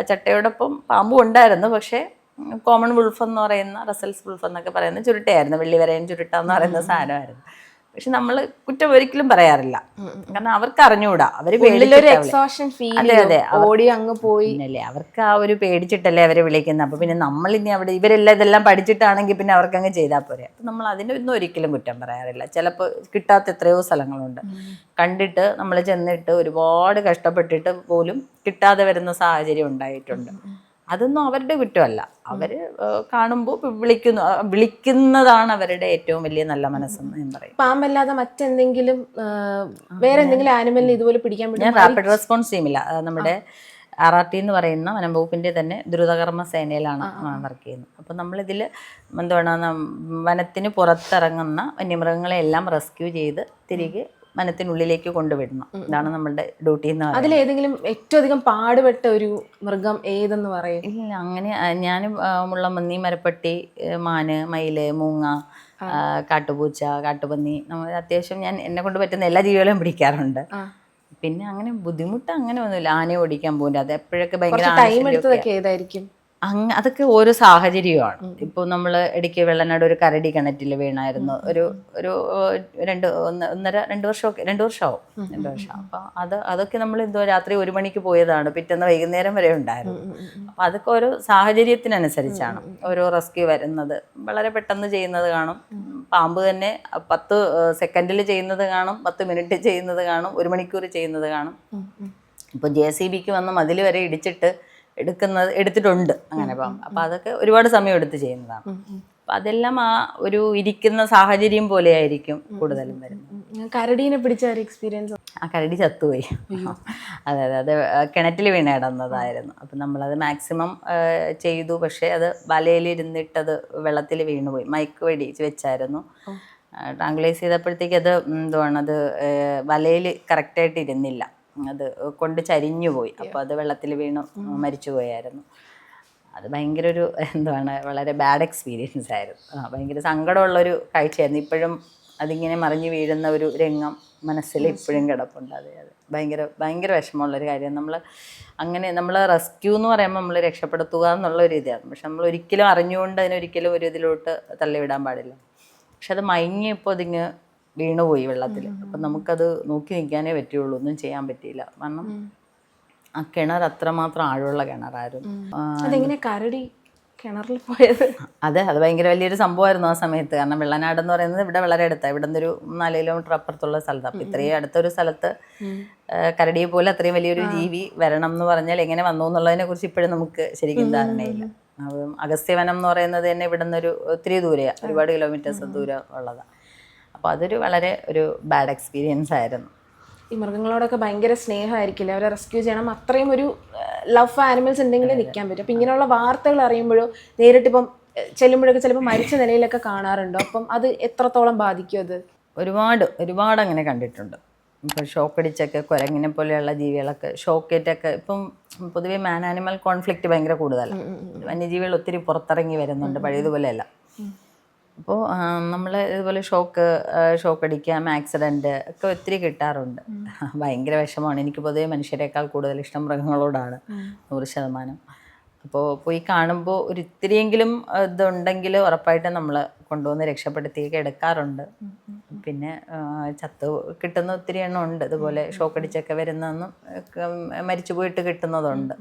ചട്ടയോടൊപ്പം പാമ്പും ഉണ്ടായിരുന്നു. പക്ഷേ കോമൺ വുൾഫ് എന്ന് പറയുന്ന, റസൽസ് വുൾഫ് എന്നൊക്കെ പറയുന്ന ചുരുട്ടയായിരുന്നു, വെള്ളിവരയൻ ചുരുട്ട എന്ന് പറയുന്ന സാധനമായിരുന്നു. പക്ഷെ നമ്മൾ കുറ്റം ഒരിക്കലും പറയാറില്ല, കാരണം അവർക്ക് അറിഞ്ഞുകൂടാ. അവര് ഓടി അങ്ങ് പോയി അല്ലേ, അവർക്ക് ആ ഒരു പേടിച്ചിട്ടല്ലേ അവരെ വിളിക്കുന്നത്. അപ്പൊ പിന്നെ നമ്മൾ ഇനി അവിടെ ഇവരെല്ലാം ഇതെല്ലാം പഠിച്ചിട്ടാണെങ്കിൽ പിന്നെ അവർക്ക് അങ്ങ് ചെയ്താൽ പോരെ. അപ്പൊ നമ്മൾ അതിനൊന്നും ഒരിക്കലും കുറ്റം പറയാറില്ല. ചിലപ്പോൾ കിട്ടാത്ത എത്രയോ സ്ഥലങ്ങളുണ്ട്, കണ്ടിട്ട് നമ്മൾ ചെന്നിട്ട് ഒരുപാട് കഷ്ടപ്പെട്ടിട്ട് പോലും കിട്ടാതെ വരുന്ന സാഹചര്യം ഉണ്ടായിട്ടുണ്ട്. അതൊന്നും അവരുടെ കുറ്റമല്ല. അവര് കാണുമ്പോൾ വിളിക്കുന്നതാണ് അവരുടെ ഏറ്റവും വലിയ നല്ല മനസ്സെന്ന് ഞാൻ പറയും. പാമ്പല്ലാതെ മറ്റെന്തെങ്കിലും വേറെ എന്തെങ്കിലും ആനിമലിനെ ഇതുപോലെ പിടിക്കാൻ പറ്റും? ഞാൻ റാപ്പിഡ് റെസ്പോൺസ് ടീമില്ല, നമ്മുടെ RRT എന്ന് പറയുന്ന വനം വകുപ്പിന്റെ തന്നെ ദ്രുതകർമ്മ സേനയിലാണ് വർക്ക് ചെയ്യുന്നത്. അപ്പം നമ്മളിതിൽ എന്താണ്, വനത്തിന് പുറത്തിറങ്ങുന്ന വന്യമൃഗങ്ങളെ എല്ലാം റെസ്ക്യൂ ചെയ്ത് തിരികെ വനത്തിനുള്ളിലേക്ക് കൊണ്ടുവിടണം. ഇതാണ് നമ്മളുടെ ഡ്യൂട്ടി എന്ന് പറയുന്നത്. അതിലേതെങ്കിലും ഏറ്റവും അധികം പാടുപെട്ട ഒരു മൃഗം ഏതെന്ന് പറയും? ഇല്ല, അങ്ങനെ ഞാൻ മുള്ളമന്നി, മരപ്പട്ടി, മാന്, മയില്, മൂങ്ങ, കാട്ടുപൂച്ച, കാട്ടുപന്നി, നമ്മൾ അത്യാവശ്യം ഞാൻ എന്നെ കൊണ്ട് പറ്റുന്ന എല്ലാ ജീവികളെയും പിടിക്കാറുണ്ട്. പിന്നെ അങ്ങനെ ബുദ്ധിമുട്ട് അങ്ങനെ ഒന്നുമില്ല. ആനയെ ഓടിക്കാൻ പോകുന്നത് അത് എപ്പോഴൊക്കെ ഭയങ്കര ടൈം എടുത്തതൊക്കെ ഏതായിരിക്കും? അതൊക്കെ ഓരോ സാഹചര്യമാണ്. ഇപ്പോൾ നമ്മൾ ഇടയ്ക്ക് വെള്ളനാട് ഒരു കരടി കിണറ്റിൽ വീണായിരുന്നു. ഒരു 2 വർഷമാവും. അപ്പം അതൊക്കെ നമ്മൾ എന്തോ രാത്രി 1 മണിക്ക് പോയതാണ്, പിറ്റേന്ന് വൈകുന്നേരം വരെ ഉണ്ടായിരുന്നു. അപ്പം അതൊക്കെ ഓരോ സാഹചര്യത്തിനനുസരിച്ചാണ് ഓരോ റെസ്ക്യൂ വരുന്നത്. വളരെ പെട്ടെന്ന് ചെയ്യുന്നത് കാണും, പാമ്പ് തന്നെ 10 സെക്കൻഡിൽ ചെയ്യുന്നത് കാണും, 10 മിനിറ്റ് ചെയ്യുന്നത് കാണും, 1 മണിക്കൂർ ചെയ്യുന്നത് കാണും. ഇപ്പോൾ JCBക്ക് വന്ന് മതിൽ വരെ ഇടിച്ചിട്ട് എടുത്തിട്ടുണ്ട് അങ്ങനെ പാമ്പ്. അപ്പം അതൊക്കെ ഒരുപാട് സമയം എടുത്ത് ചെയ്യുന്നതാണ്. അപ്പം അതെല്ലാം ആ ഒരു ഇരിക്കുന്ന സാഹചര്യം പോലെ ആയിരിക്കും കൂടുതലും വരുന്നത്. കരടീനെ പിടിച്ച ഒരു എക്സ്പീരിയൻസ്? ആ കരടി ചത്തുപോയി. അതെ, അത് കിണറ്റിൽ വീണ് കിടന്നതായിരുന്നു. അപ്പം നമ്മളത് മാക്സിമം ചെയ്തു. പക്ഷേ അത് വലയിലിരുന്നിട്ടത് വെള്ളത്തിൽ വീണുപോയി. മയക്ക് വെടി വെച്ചായിരുന്നു. ട്രാങ്കുലൈസ് ചെയ്തപ്പോഴത്തേക്ക് അത് അത് വലയിൽ കറക്റ്റായിട്ട് ഇരുന്നില്ല, അത് കൊണ്ട് ചരിഞ്ഞു പോയി. അപ്പോൾ അത് വെള്ളത്തിൽ വീണ് മരിച്ചു പോയായിരുന്നു. അത് ഭയങ്കര ഒരു വളരെ ബാഡ് എക്സ്പീരിയൻസ് ആയിരുന്നു. ഭയങ്കര സങ്കടമുള്ളൊരു കാഴ്ചയായിരുന്നു. ഇപ്പോഴും അതിങ്ങനെ മറിഞ്ഞു വീഴുന്ന ഒരു രംഗം മനസ്സിൽ ഇപ്പോഴും കിടപ്പുണ്ട്. അത് ഭയങ്കര വിഷമമുള്ളൊരു കാര്യം. നമ്മൾ റെസ്ക്യൂ എന്ന് പറയുമ്പോൾ നമ്മൾ രക്ഷപ്പെടുത്തുക എന്നുള്ളൊരു ഇതാണ്. പക്ഷെ നമ്മൾ ഒരിക്കലും അറിഞ്ഞുകൊണ്ട് അതിനൊരിക്കലും ഒരു ഇതിലോട്ട് തള്ളിവിടാൻ പാടില്ല. പക്ഷെ അത് മയങ്ങിയപ്പോൾ അതിങ്ങ് വീണുപോയി വെള്ളത്തിൽ. അപ്പം നമുക്കത് നോക്കി നിൽക്കാനേ പറ്റുള്ളൂ, ഒന്നും ചെയ്യാൻ പറ്റിയില്ല. കാരണം ആ കിണർ അത്രമാത്രം ആഴമുള്ള കിണറായിരുന്നു. അതെങ്ങനെ കരടി കിണറിൽ പോയത്? അത് ഭയങ്കര വലിയൊരു സംഭവമായിരുന്നു ആ സമയത്ത്. കാരണം വെള്ളനാട് എന്ന് പറയുന്നത് ഇവിടെ വളരെ അടുത്താണ്, ഇവിടെ നിന്നൊരു 4 കിലോമീറ്റർ അപ്പുറത്തുള്ള സ്ഥലത്ത്. അപ്പം ഇത്രയും അടുത്തൊരു സ്ഥലത്ത് കരടിയെ പോലെ അത്രയും വലിയൊരു ജീവി വരണം എന്ന് പറഞ്ഞാൽ എങ്ങനെ വന്നു എന്നുള്ളതിനെ കുറിച്ച് ഇപ്പോഴും നമുക്ക് ശരിക്കും ധാരണയില്ല. അഗസ്ത്യവനം എന്ന് പറയുന്നത് തന്നെ ഇവിടെ നിന്നൊരു ഒത്തിരി ദൂരെയാണ്, ഒരുപാട് കിലോമീറ്റേഴ്സ് ദൂരം ഉള്ളതാണ്. അപ്പോൾ അതൊരു വളരെ ഒരു ബാഡ് എക്സ്പീരിയൻസ് ആയിരുന്നു. ഈ മൃഗങ്ങളോടൊക്കെ ഭയങ്കര സ്നേഹമായിരിക്കില്ല, അവരെ റെസ്ക്യൂ ചെയ്യണം, അത്രയും ഒരു ലവ് ഫോർ ആനിമൽസ് ഉണ്ടെങ്കിലേ നിൽക്കാൻ പറ്റും. അപ്പം ഇങ്ങനെയുള്ള വാർത്തകൾ അറിയുമ്പോഴോ നേരിട്ടിപ്പം ചെല്ലുമ്പോഴൊക്കെ ചിലപ്പോൾ മരിച്ച നിലയിലൊക്കെ കാണാറുണ്ടോ? അപ്പം അത് എത്രത്തോളം ബാധിക്കും? അത് ഒരുപാട് അങ്ങനെ കണ്ടിട്ടുണ്ട്. ഇപ്പോൾ ഷോക്കടിച്ചൊക്കെ കുരങ്ങിനെ പോലെയുള്ള ജീവികളൊക്കെ ഷോക്കേറ്റൊക്കെ ഇപ്പം പൊതുവെ മാൻ ആനിമൽ കോൺഫ്ലിക്റ്റ് ഭയങ്കര കൂടുതലാണ്. വന്യജീവികൾ ഒത്തിരി പുറത്തിറങ്ങി വരുന്നുണ്ട്, പഴയതുപോലെയല്ല. അപ്പോൾ നമ്മൾ ഇതുപോലെ ഷോക്കടിക്കാം, ആക്സിഡൻറ്റ് ഒക്കെ ഒത്തിരി കിട്ടാറുണ്ട്. ഭയങ്കര വിഷമമാണ്. എനിക്ക് പൊതുവെ മനുഷ്യരെക്കാൾ കൂടുതൽ ഇഷ്ടം മൃഗങ്ങളോടാണ്, 100%. അപ്പോൾ പോയി കാണുമ്പോൾ ഒരു ഇത്തിരിയെങ്കിലും ഇതുണ്ടെങ്കിൽ ഉറപ്പായിട്ടും നമ്മൾ കൊണ്ടുവന്ന് രക്ഷപ്പെടുത്തിയൊക്കെ എടുക്കാറുണ്ട്. പിന്നെ ചത്ത് കിട്ടുന്ന ഒത്തിരി എണ്ണം ഉണ്ട്, ഇതുപോലെ ഷോക്കടിച്ചൊക്കെ വരുന്നതെന്നും മരിച്ചു പോയിട്ട് കിട്ടുന്നതുണ്ട്.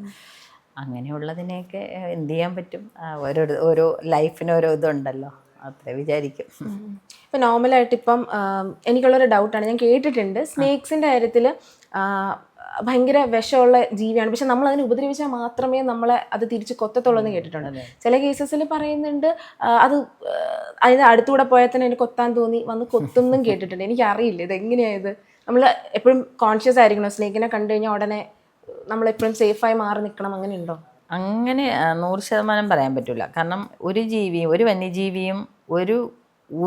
അങ്ങനെയുള്ളതിനെയൊക്കെ എന്ത് ചെയ്യാൻ പറ്റും? ഓരോ ലൈഫിന് ഓരോ ഇതുണ്ടല്ലോ, അത്രേ വിചാരിക്കും. ഇപ്പം നോർമലായിട്ട് ഇപ്പം എനിക്കുള്ളൊരു ഡൗട്ടാണ്, ഞാൻ കേട്ടിട്ടുണ്ട് സ്നേക്സിൻ്റെ കാര്യത്തിൽ ഭയങ്കര വിഷമുള്ള ജീവിയാണ്, പക്ഷെ നമ്മൾ അതിനെ ഉപദ്രവിച്ചാൽ മാത്രമേ നമ്മളെ അത് തിരിച്ച് കൊത്തത്തുള്ളൂ എന്ന് കേട്ടിട്ടുണ്ട്. ചില കേസസിൽ പറയുന്നുണ്ട് അത് അതിന് അടുത്തൂടെ പോയാൽ തന്നെ എനിക്ക് കൊത്താൻ തോന്നി വന്ന് കൊത്തുന്നും കേട്ടിട്ടുണ്ട്. എനിക്കറിയില്ല ഇതെങ്ങനെയായത്. നമ്മൾ എപ്പോഴും കോൺഷ്യസ് ആയിരിക്കണം, സ്നേക്കിനെ കണ്ടു കഴിഞ്ഞാൽ ഉടനെ നമ്മളെപ്പോഴും സേഫായി മാറി നിൽക്കണം, അങ്ങനെ ഉണ്ടോ? അങ്ങനെ 100% പറയാൻ പറ്റില്ല. കാരണം ഒരു ജീവിയും ഒരു വന്യജീവിയും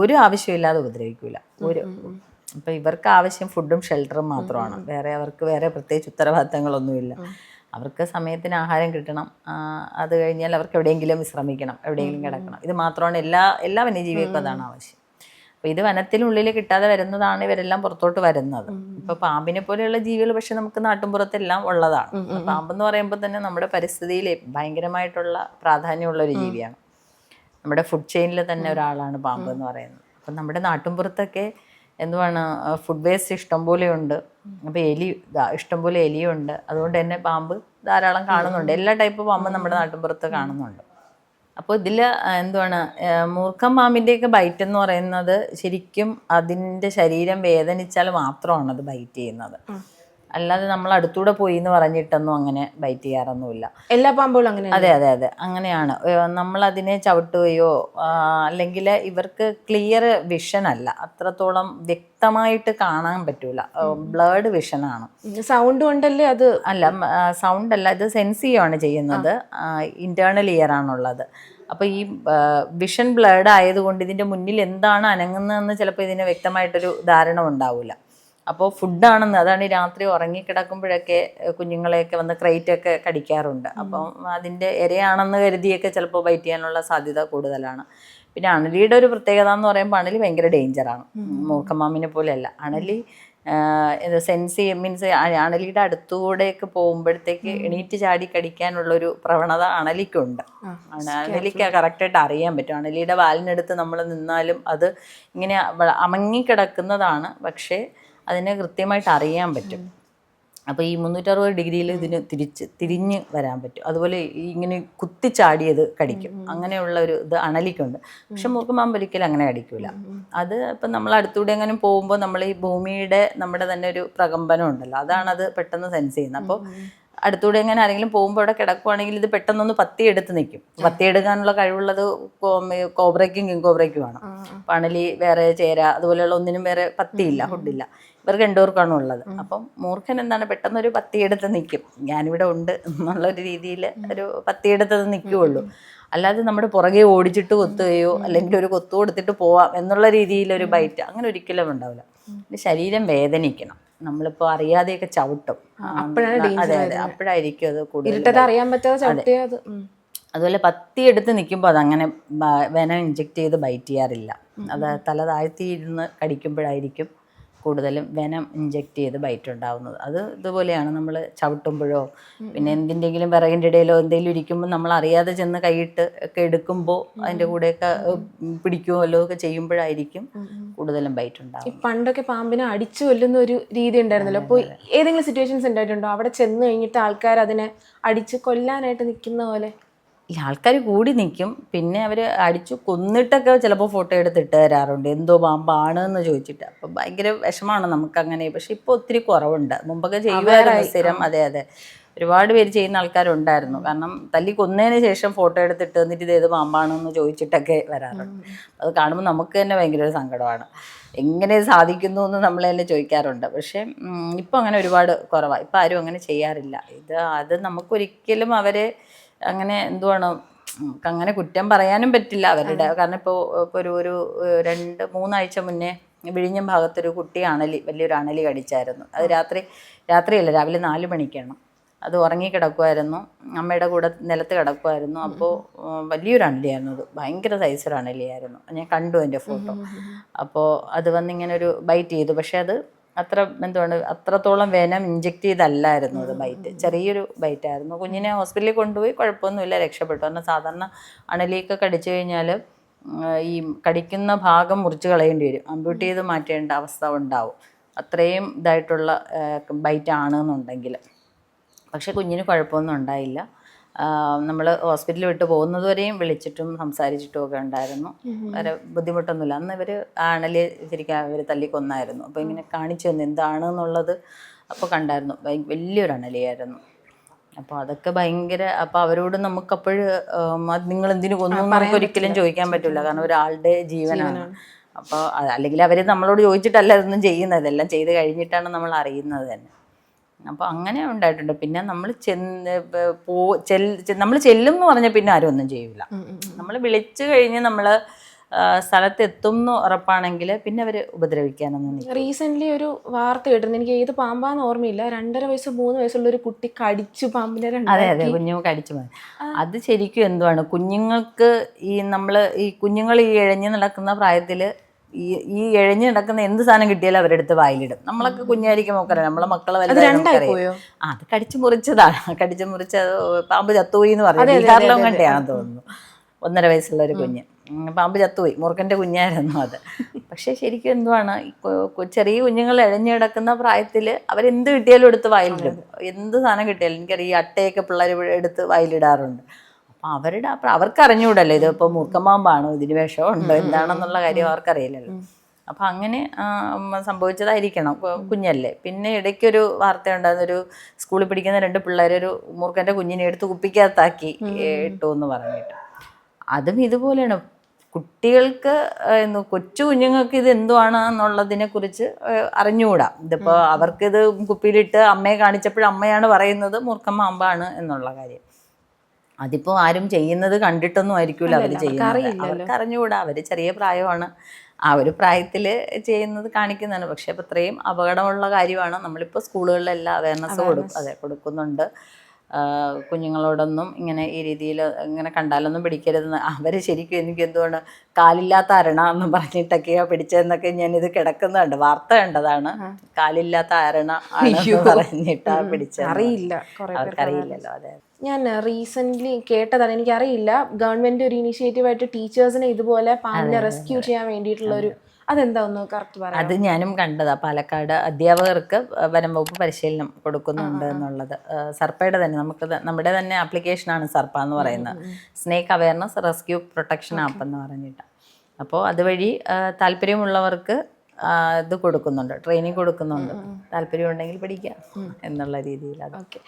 ഒരു ആവശ്യമില്ലാതെ ഉപദ്രവിക്കൂല. ഇപ്പം ഇവർക്ക് ആവശ്യം ഫുഡും ഷെൽട്ടറും മാത്രമാണ്. അവർക്ക് വേറെ പ്രത്യേകിച്ച് ഉത്തരവാദിത്തങ്ങളൊന്നുമില്ല. അവർക്ക് സമയത്തിന് ആഹാരം കിട്ടണം, അത് കഴിഞ്ഞാൽ അവർക്ക് എവിടെയെങ്കിലും വിശ്രമിക്കണം, എവിടെയെങ്കിലും കിടക്കണം. ഇത് മാത്രമാണ് എല്ലാ വന്യജീവികൾക്കും അതാണ് ആവശ്യം. അപ്പോൾ ഇത് വനത്തിനുള്ളിൽ കിട്ടാതെ വരുന്നതാണ് ഇവരെല്ലാം പുറത്തോട്ട് വരുന്നത്. ഇപ്പോൾ പാമ്പിനെ പോലെയുള്ള ജീവികൾ പക്ഷെ നമുക്ക് നാട്ടിൻപുറത്തെല്ലാം ഉള്ളതാണ്. പാമ്പെന്ന് പറയുമ്പോൾ തന്നെ നമ്മുടെ പരിസ്ഥിതിയിൽ ഭയങ്കരമായിട്ടുള്ള പ്രാധാന്യമുള്ള ഒരു ജീവിയാണ്. നമ്മുടെ ഫുഡ് ചെയിനിൽ തന്നെ ഒരാളാണ് പാമ്പ് എന്ന് പറയുന്നത്. അപ്പം നമ്മുടെ നാട്ടിൻപുറത്തൊക്കെ എന്തുവാണ് ഫുഡ് വേസ്റ്റ് ഇഷ്ടംപോലെ ഉണ്ട്. അപ്പോൾ ഇഷ്ടംപോലെ എലിയുണ്ട്. അതുകൊണ്ട് തന്നെ പാമ്പ് ധാരാളം കാണുന്നുണ്ട്. എല്ലാ ടൈപ്പ് പാമ്പും നമ്മുടെ നാട്ടിൻപുറത്ത് കാണുന്നുണ്ട്. അപ്പോൾ ഇതിൽ എന്തുവാണ് മൂർഖൻ പാമ്പിൻ്റെയൊക്കെ ബൈറ്റ് എന്ന് പറയുന്നത് ശരിക്കും അതിൻ്റെ ശരീരം വേദനിച്ചാൽ മാത്രമാണ് അത് ബൈറ്റ് ചെയ്യുന്നത്. അല്ലാതെ നമ്മൾ അടുത്തൂടെ പോയി എന്ന് പറഞ്ഞിട്ടൊന്നും അങ്ങനെ ബൈറ്റ് ചെയ്യാറൊന്നുമില്ല. എല്ലാ പാമ്പുകളും അങ്ങനെ? അതെ അങ്ങനെയാണ്. നമ്മളതിനെ ചവിട്ടുകയോ അല്ലെങ്കിൽ ഇവർക്ക് ക്ലിയർ വിഷൻ അല്ല, അത്രത്തോളം വ്യക്തമായിട്ട് കാണാൻ പറ്റൂല. ബ്ലർഡ് വിഷനാണ്. സൗണ്ട് കൊണ്ടല്ലേ അത്? അല്ല, സൗണ്ട് അല്ല, ഇത് സെൻസ് ചെയ്യുകയാണ് ചെയ്യുന്നത്. ഇന്റേണൽ ഇയർ ആണുള്ളത്. അപ്പോൾ ഈ വിഷൻ ബ്ലർഡ് ആയതുകൊണ്ട് ഇതിൻ്റെ മുന്നിൽ എന്താണ് അനങ്ങുന്നതെന്ന് ചിലപ്പോൾ ഇതിന് വ്യക്തമായിട്ടൊരു ധാരണ ഉണ്ടാവില്ല. അപ്പോൾ ഫുഡാണെന്ന്, അതാണ് ഈ രാത്രി ഉറങ്ങിക്കിടക്കുമ്പോഴൊക്കെ കുഞ്ഞുങ്ങളെയൊക്കെ വന്ന് ക്രൈറ്റൊക്കെ കടിക്കാറുണ്ട്. അപ്പം അതിൻ്റെ ഇരയാണെന്ന് കരുതിയൊക്കെ ചിലപ്പോൾ ബൈറ്റ് ചെയ്യാനുള്ള സാധ്യത കൂടുതലാണ്. പിന്നെ അണലിയുടെ ഒരു പ്രത്യേകത എന്ന് പറയുമ്പോൾ അണലി ഭയങ്കര ഡേഞ്ചറാണ്. മൂർഖമാമിനെ പോലെയല്ല. അണലി സെൻസ് മീൻസ് അണലിയുടെ അടുത്തുകൂടെയൊക്കെ പോകുമ്പോഴത്തേക്ക് എണീറ്റ് ചാടി കടിക്കാനുള്ളൊരു പ്രവണത അണലിക്കുണ്ട്. അണലിക്ക് കറക്റ്റായിട്ട് അറിയാൻ പറ്റും. അണലിയുടെ വാലിനടുത്ത് നമ്മൾ നിന്നാലും അത് ഇങ്ങനെ അമങ്ങിക്കിടക്കുന്നതാണ്, പക്ഷേ അതിനെ കൃത്യമായിട്ട് അറിയാൻ പറ്റും. അപ്പോൾ ഈ 360 ഡിഗ്രിയിൽ ഇതിന് തിരിഞ്ഞ് വരാൻ പറ്റും. അതുപോലെ ഇങ്ങനെ കുത്തിച്ചാടിയത് കടിക്കും. അങ്ങനെയുള്ള ഒരു ഇത് അണലിക്കുണ്ട്. പക്ഷെ മൂർഖൻ ഒരിക്കലും അങ്ങനെ കടിക്കൂല. അത് ഇപ്പം നമ്മൾ അടുത്തൂടെ എങ്ങനെ പോകുമ്പോൾ നമ്മൾ ഈ ഭൂമിയുടെ നമ്മുടെ തന്നെ ഒരു പ്രകമ്പനം ഉണ്ടല്ലോ, അതാണത് പെട്ടെന്ന് സെൻസ് ചെയ്യുന്നത്. അപ്പോൾ അടുത്തൂടെ എങ്ങനെ ആരെങ്കിലും പോകുമ്പോൾ അവിടെ കിടക്കുവാണെങ്കിൽ ഇത് പെട്ടെന്നൊന്ന് പത്തിയെടുത്ത് നിൽക്കും. പത്തിയെടുക്കാനുള്ള കഴിവുള്ളത് കോബ്രയ്ക്കും കിങ് കോബ്രയ്ക്കുമാണ്. പണലി വേറെ, ചേര അതുപോലെയുള്ള ഒന്നിനും വേറെ പത്തിയില്ല, ഫുഡില്ല. ഇവർക്ക് രണ്ടുപേർക്കാണ് ഉള്ളത്. അപ്പം മൂർഖൻ എന്താണ്, പെട്ടെന്നൊരു പത്തിയെടുത്ത് നിൽക്കും. ഞാനിവിടെ ഉണ്ട് എന്നുള്ളൊരു രീതിയിൽ ഒരു പത്തിയെടുത്തത് നിൽക്കുകയുള്ളൂ. അല്ലാതെ നമ്മുടെ പുറകെ ഓടിച്ചിട്ട് കൊത്തുകയോ അല്ലെങ്കിൽ ഒരു കൊത്തു കൊടുത്തിട്ട് പോവാം എന്നുള്ള രീതിയിലൊരു ബൈറ്റ് അങ്ങനെ ഒരിക്കലും ഉണ്ടാവില്ല. ശരീരം വേദനിക്കണം. നമ്മളിപ്പോൾ അറിയാതെയൊക്കെ ചവിട്ടും. അപ്പോഴായിരിക്കും അത് കൂടുതൽ അറിയാൻ പറ്റാതെ. അതുപോലെ പത്തി എടുത്ത് നിൽക്കുമ്പോൾ അതങ്ങനെ വെനം ഇഞ്ചെക്ട് ചെയ്ത് ബൈറ്റ് ചെയ്യാറില്ല. അത് തല താഴ്ത്തിയിരുന്ന് കടിക്കുമ്പോഴായിരിക്കും കൂടുതലും വെനം ഇഞ്ചെക്ട് ചെയ്ത് ബൈറ്റ് ഉണ്ടാവുന്നത്. അത് ഇതുപോലെയാണ്, നമ്മൾ ചവിട്ടുമ്പോഴോ പിന്നെ എന്തിൻ്റെങ്കിലും വിറകിൻ്റെ ഇടയിലോ എന്തെങ്കിലും ഇരിക്കുമ്പോൾ നമ്മൾ അറിയാതെ ചെന്ന് കൈയിട്ട് ഒക്കെ എടുക്കുമ്പോൾ അതിൻ്റെ കൂടെയൊക്കെ പിടിക്കുമല്ലോ ഒക്കെ ചെയ്യുമ്പോഴായിരിക്കും കൂടുതലും ബൈറ്റ് ഉണ്ടാവും. പണ്ടൊക്കെ പാമ്പിനെ അടിച്ചു കൊല്ലുന്ന ഒരു രീതി ഉണ്ടായിരുന്നല്ലോ. അപ്പോൾ ഏതെങ്കിലും സിറ്റുവേഷൻസ് ഉണ്ടായിട്ടുണ്ടോ അവിടെ ചെന്ന് കഴിഞ്ഞിട്ട് ആൾക്കാർ അതിനെ അടിച്ച് കൊല്ലാനായിട്ട് നിൽക്കുന്ന പോലെ? ഈ ആൾക്കാർ കൂടി നിൽക്കും. പിന്നെ അവർ അടിച്ചു കൊന്നിട്ടൊക്കെ ചിലപ്പോൾ ഫോട്ടോ എടുത്തിട്ട് തരാറുണ്ട്, എന്തോ പാമ്പാണ് എന്ന് ചോദിച്ചിട്ട്. അപ്പം ഭയങ്കര വിഷമാണ് നമുക്കങ്ങനെ. പക്ഷെ ഇപ്പോൾ ഒത്തിരി കുറവുണ്ട്. മുമ്പൊക്കെ ചെയ്യുമായിരുന്നു സ്ഥിരം. അതെ ഒരുപാട് പേര് ചെയ്യുന്ന ആൾക്കാരുണ്ടായിരുന്നു. കാരണം തല്ലി കൊന്നതിന് ശേഷം ഫോട്ടോ എടുത്തിട്ട് എന്നിട്ട് ഇത് ഏത് പാമ്പാണെന്ന് ചോദിച്ചിട്ടൊക്കെ വരാറുണ്ട്. അത് കാണുമ്പോൾ നമുക്ക് തന്നെ ഭയങ്കര ഒരു സങ്കടമാണ്. എങ്ങനെ സാധിക്കുന്നു എന്ന് നമ്മൾ തന്നെ ചോദിക്കാറുണ്ട്. പക്ഷേ ഇപ്പോൾ അങ്ങനെ ഒരുപാട് കുറവാണ്. ഇപ്പം ആരും അങ്ങനെ ചെയ്യാറില്ല. അത് നമുക്കൊരിക്കലും അവരെ അങ്ങനെ എന്തുവാണ് അങ്ങനെ കുറ്റം പറയാനും പറ്റില്ല അവരുടെ. കാരണം ഇപ്പോൾ ഒരു 2-3 ആഴ്ച മുന്നേ വിഴിഞ്ഞം ഭാഗത്തൊരു കുട്ടി വലിയൊരു അണലി കടിച്ചായിരുന്നു. അത് രാത്രിയല്ല, രാവിലെ 4 മണിക്കാണ്. അത് ഉറങ്ങിക്കിടക്കുമായിരുന്നു, അമ്മയുടെ കൂടെ നിലത്ത് കിടക്കുമായിരുന്നു. അപ്പോൾ വലിയൊരു അണലിയായിരുന്നു, അത് ഭയങ്കര സൈസൊരു അണലിയായിരുന്നു. ഞാൻ കണ്ടു എൻ്റെ ഫോട്ടോ. അപ്പോൾ അത് വന്നിങ്ങനെ ഒരു ബൈറ്റ് ചെയ്തു. പക്ഷെ അത് അത്രത്തോളം വെനം ഇഞ്ചെക്ട് ചെയ്തല്ലായിരുന്നു അത് ബൈറ്റ്. ചെറിയൊരു ബൈറ്റായിരുന്നു. കുഞ്ഞിനെ ഹോസ്പിറ്റലിൽ കൊണ്ടുപോയി, കുഴപ്പമൊന്നുമില്ല, രക്ഷപ്പെട്ടു. കാരണം സാധാരണ അണലിയൊക്കെ കടിച്ചു കഴിഞ്ഞാൽ ഈ കടിക്കുന്ന ഭാഗം മുറിച്ച് കളയേണ്ടി വരും, അമ്പ്യൂട്ട് ചെയ്ത് മാറ്റേണ്ട അവസ്ഥ ഉണ്ടാവും, അത്രയും ഇതായിട്ടുള്ള ബൈറ്റ് ആണെന്നുണ്ടെങ്കിൽ. പക്ഷെ കുഞ്ഞിന് കുഴപ്പമൊന്നും ഉണ്ടായില്ല. നമ്മൾ ഹോസ്പിറ്റലിൽ വിട്ട് പോകുന്നത് വരെയും വിളിച്ചിട്ടും സംസാരിച്ചിട്ടും ഒക്കെ ഉണ്ടായിരുന്നു. വേറെ ബുദ്ധിമുട്ടൊന്നുമില്ല. അന്ന് ഇവർ അണലി ശരിക്കും അവർ തല്ലിക്കൊന്നായിരുന്നു. അപ്പോൾ ഇങ്ങനെ കാണിച്ചു തന്നു എന്താണെന്നുള്ളത് അപ്പോൾ കണ്ടായിരുന്നു വലിയൊരു അണലിയായിരുന്നു. അപ്പോൾ അതൊക്കെ ഭയങ്കര, അപ്പോൾ അവരോട് നമുക്കപ്പോഴ് നിങ്ങൾ എന്തിനു കൊന്നു നമുക്ക് ഒരിക്കലും ചോദിക്കാൻ പറ്റില്ല, കാരണം ഒരാളുടെ ജീവനാണ്. അപ്പോൾ അല്ലെങ്കിൽ അവർ നമ്മളോട് ചോദിച്ചിട്ടല്ല ഇതൊന്നും ചെയ്യുന്നത്, എല്ലാം ചെയ്ത് കഴിഞ്ഞിട്ടാണ് നമ്മൾ അറിയുന്നത് തന്നെ. അപ്പോൾ അങ്ങനെ ഉണ്ടായിട്ടുണ്ട്. പിന്നെ നമ്മൾ നമ്മൾ ചെല്ലും എന്ന് പറഞ്ഞാൽ പിന്നെ ആരും ഒന്നും ചെയ്യില്ല. നമ്മൾ വിളിച്ചു കഴിഞ്ഞ് നമ്മൾ സ്ഥലത്തെത്തും എന്ന് ഉറപ്പാണെങ്കിൽ പിന്നെ അവർ ഉപദ്രവിക്കാനൊന്നും നിൽക്കില്ല. റീസെന്റ് ഒരു വാർത്ത കേട്ടിരുന്നു, എനിക്ക് ഏത് പാമ്പാന്ന് ഓർമ്മയില്ല, 2.5 വയസ്സ് 3 വയസ്സുള്ള ഒരു കുട്ടി കടിച്ചു പാമ്പിനെ. അതെ കുഞ്ഞുങ്ങൾ കടിച്ചു പോയി. അത് ശരിക്കും എന്തുവാണ്, കുഞ്ഞുങ്ങൾക്ക് ഈ കുഞ്ഞുങ്ങൾ ഈ ഇഴഞ്ഞു നടക്കുന്ന പ്രായത്തിൽ ഈ ഇഴഞ്ഞു നടക്കുന്ന എന്ത് സാധനം കിട്ടിയാലും അവരുടെ അടുത്ത് വായിലിടും. നമ്മളൊക്കെ കുഞ്ഞായിരിക്കും നോക്കറിയാം, നമ്മളെ മക്കളെ വലുതായി അത് കടിച്ചു മുറിച്ചതാണ്. കടിച്ചു മുറിച്ച പാമ്പ് ചത്തുപോയി എന്ന് പറഞ്ഞു, ബീഹാറിലോ കണ്ടെയാണെന്ന് തോന്നുന്നു. 1.5 വയസ്സുള്ള ഒരു കുഞ്ഞ് പാമ്പ് ചത്തുപോയി, മൂർഖൻ്റെ കുഞ്ഞായിരുന്നു അത്. പക്ഷേ ശരിക്കും എന്തുവാണ്, ചെറിയ കുഞ്ഞുങ്ങൾ ഇഴഞ്ഞു കിടക്കുന്ന പ്രായത്തിൽ അവരെന്ത് കിട്ടിയാലും എടുത്ത് വായിലിടും. എന്ത് സാധനം കിട്ടിയാലും, എനിക്കറിയാം ഈ അട്ടയൊക്കെ പിള്ളേർ എടുത്ത് വായിലിടാറുണ്ട്. അപ്പം അവർക്ക് അറിഞ്ഞൂടല്ലോ ഇതിപ്പോൾ മൂർഖമ്പാമ്പാണോ, ഇതിന് വിഷമുണ്ടോ എന്താണെന്നുള്ള കാര്യം അവർക്കറിയില്ലല്ലോ. അപ്പം അങ്ങനെ സംഭവിച്ചതായിരിക്കണം, കുഞ്ഞല്ലേ. പിന്നെ ഇടയ്ക്കൊരു വാർത്ത ഉണ്ടായിരുന്നു, ഒരു സ്കൂളിൽ പഠിക്കുന്ന 2 പിള്ളേർ ഒരു മൂർഖൻ്റെ കുഞ്ഞിനെ എടുത്ത് കുപ്പിക്കകത്താക്കി ഇട്ടു എന്ന് പറഞ്ഞിട്ട്. അതും ഇതുപോലെയാണ്, കുട്ടികൾക്ക് കൊച്ചു കുഞ്ഞുങ്ങൾക്ക് ഇത് എന്തുവാണ് എന്നുള്ളതിനെ കുറിച്ച് അറിഞ്ഞുകൂടാ. ഇതിപ്പോൾ അവർക്കിത് കുപ്പിയിലിട്ട് അമ്മയെ കാണിച്ചപ്പോൾ അമ്മയാണ് പറയുന്നത് മൂർഖൻ പാമ്പാണ് എന്നുള്ള കാര്യം. അതിപ്പോൾ ആരും ചെയ്യുന്നത് കണ്ടിട്ടൊന്നും ആയിരിക്കില്ല അവർ ചെയ്യുന്നത്, അവർക്ക് അറിഞ്ഞുകൂടാ. അവർ ചെറിയ പ്രായമാണ്, ആ ഒരു പ്രായത്തിൽ ചെയ്യുന്നത് കാണിക്കുന്നതാണ്. പക്ഷേ അപ്പോൾ ഇത്രയും അപകടമുള്ള കാര്യമാണ്. നമ്മളിപ്പോൾ സ്കൂളുകളിലെല്ലാം അവയർനെസ് കൊടുക്കുന്നുണ്ട്. കുഞ്ഞുങ്ങളോടൊന്നും ഇങ്ങനെ ഈ രീതിയിൽ ഇങ്ങനെ കണ്ടാലൊന്നും പിടിക്കരുതെന്ന്. അവർ ശരിക്കും എനിക്ക് എന്തുകൊണ്ട് കാലില്ലാത്ത അരണ എന്ന് പറഞ്ഞിട്ടൊക്കെയോ പിടിച്ചതെന്നൊക്കെ ഞാനിത് കിടക്കുന്നുണ്ട്, വാർത്ത കണ്ടതാണ്. കാലില്ലാത്ത അരണ ആണ് പറഞ്ഞിട്ടാ പിടിച്ചത്, അറിയില്ല, അവർക്കറിയില്ലല്ലോ. അതെ, ഞാൻ റീസെന്റ് കേട്ടതാണ്, എനിക്കറിയില്ല. ഗവൺമെന്റ് ഒരു ഇനീഷ്യേറ്റീവായിട്ട് ടീച്ചേഴ്സിനെ ഇതുപോലെ പാമ്പിനെ റെസ്ക്യൂ ചെയ്യാൻ വേണ്ടിയിട്ടുള്ള ഒരു, അതെന്താ ഒന്ന് കറക്റ്റ് പറയാം? അത് ഞാനും കണ്ടതാ. പാലക്കാട് അധ്യാപകർക്ക് വനം വകുപ്പ് പരിശീലനം കൊടുക്കുന്നുണ്ട് എന്നുള്ളത്. സർപ്പയുടെ തന്നെ നമ്മുടെ തന്നെ ആപ്ലിക്കേഷനാണ് സർപ്പ എന്ന് പറയുന്നത്, snake awareness rescue protection app എന്ന് പറഞ്ഞിട്ട്. അപ്പോൾ അതുവഴി താല്പര്യമുള്ളവർക്ക് ഇത് കൊടുക്കുന്നുണ്ട്, ട്രെയിനിങ് കൊടുക്കുന്നുണ്ട്. താല്പര്യമുണ്ടെങ്കിൽ പഠിക്കാം എന്നുള്ള രീതിയിൽ. അത് ഓക്കെ.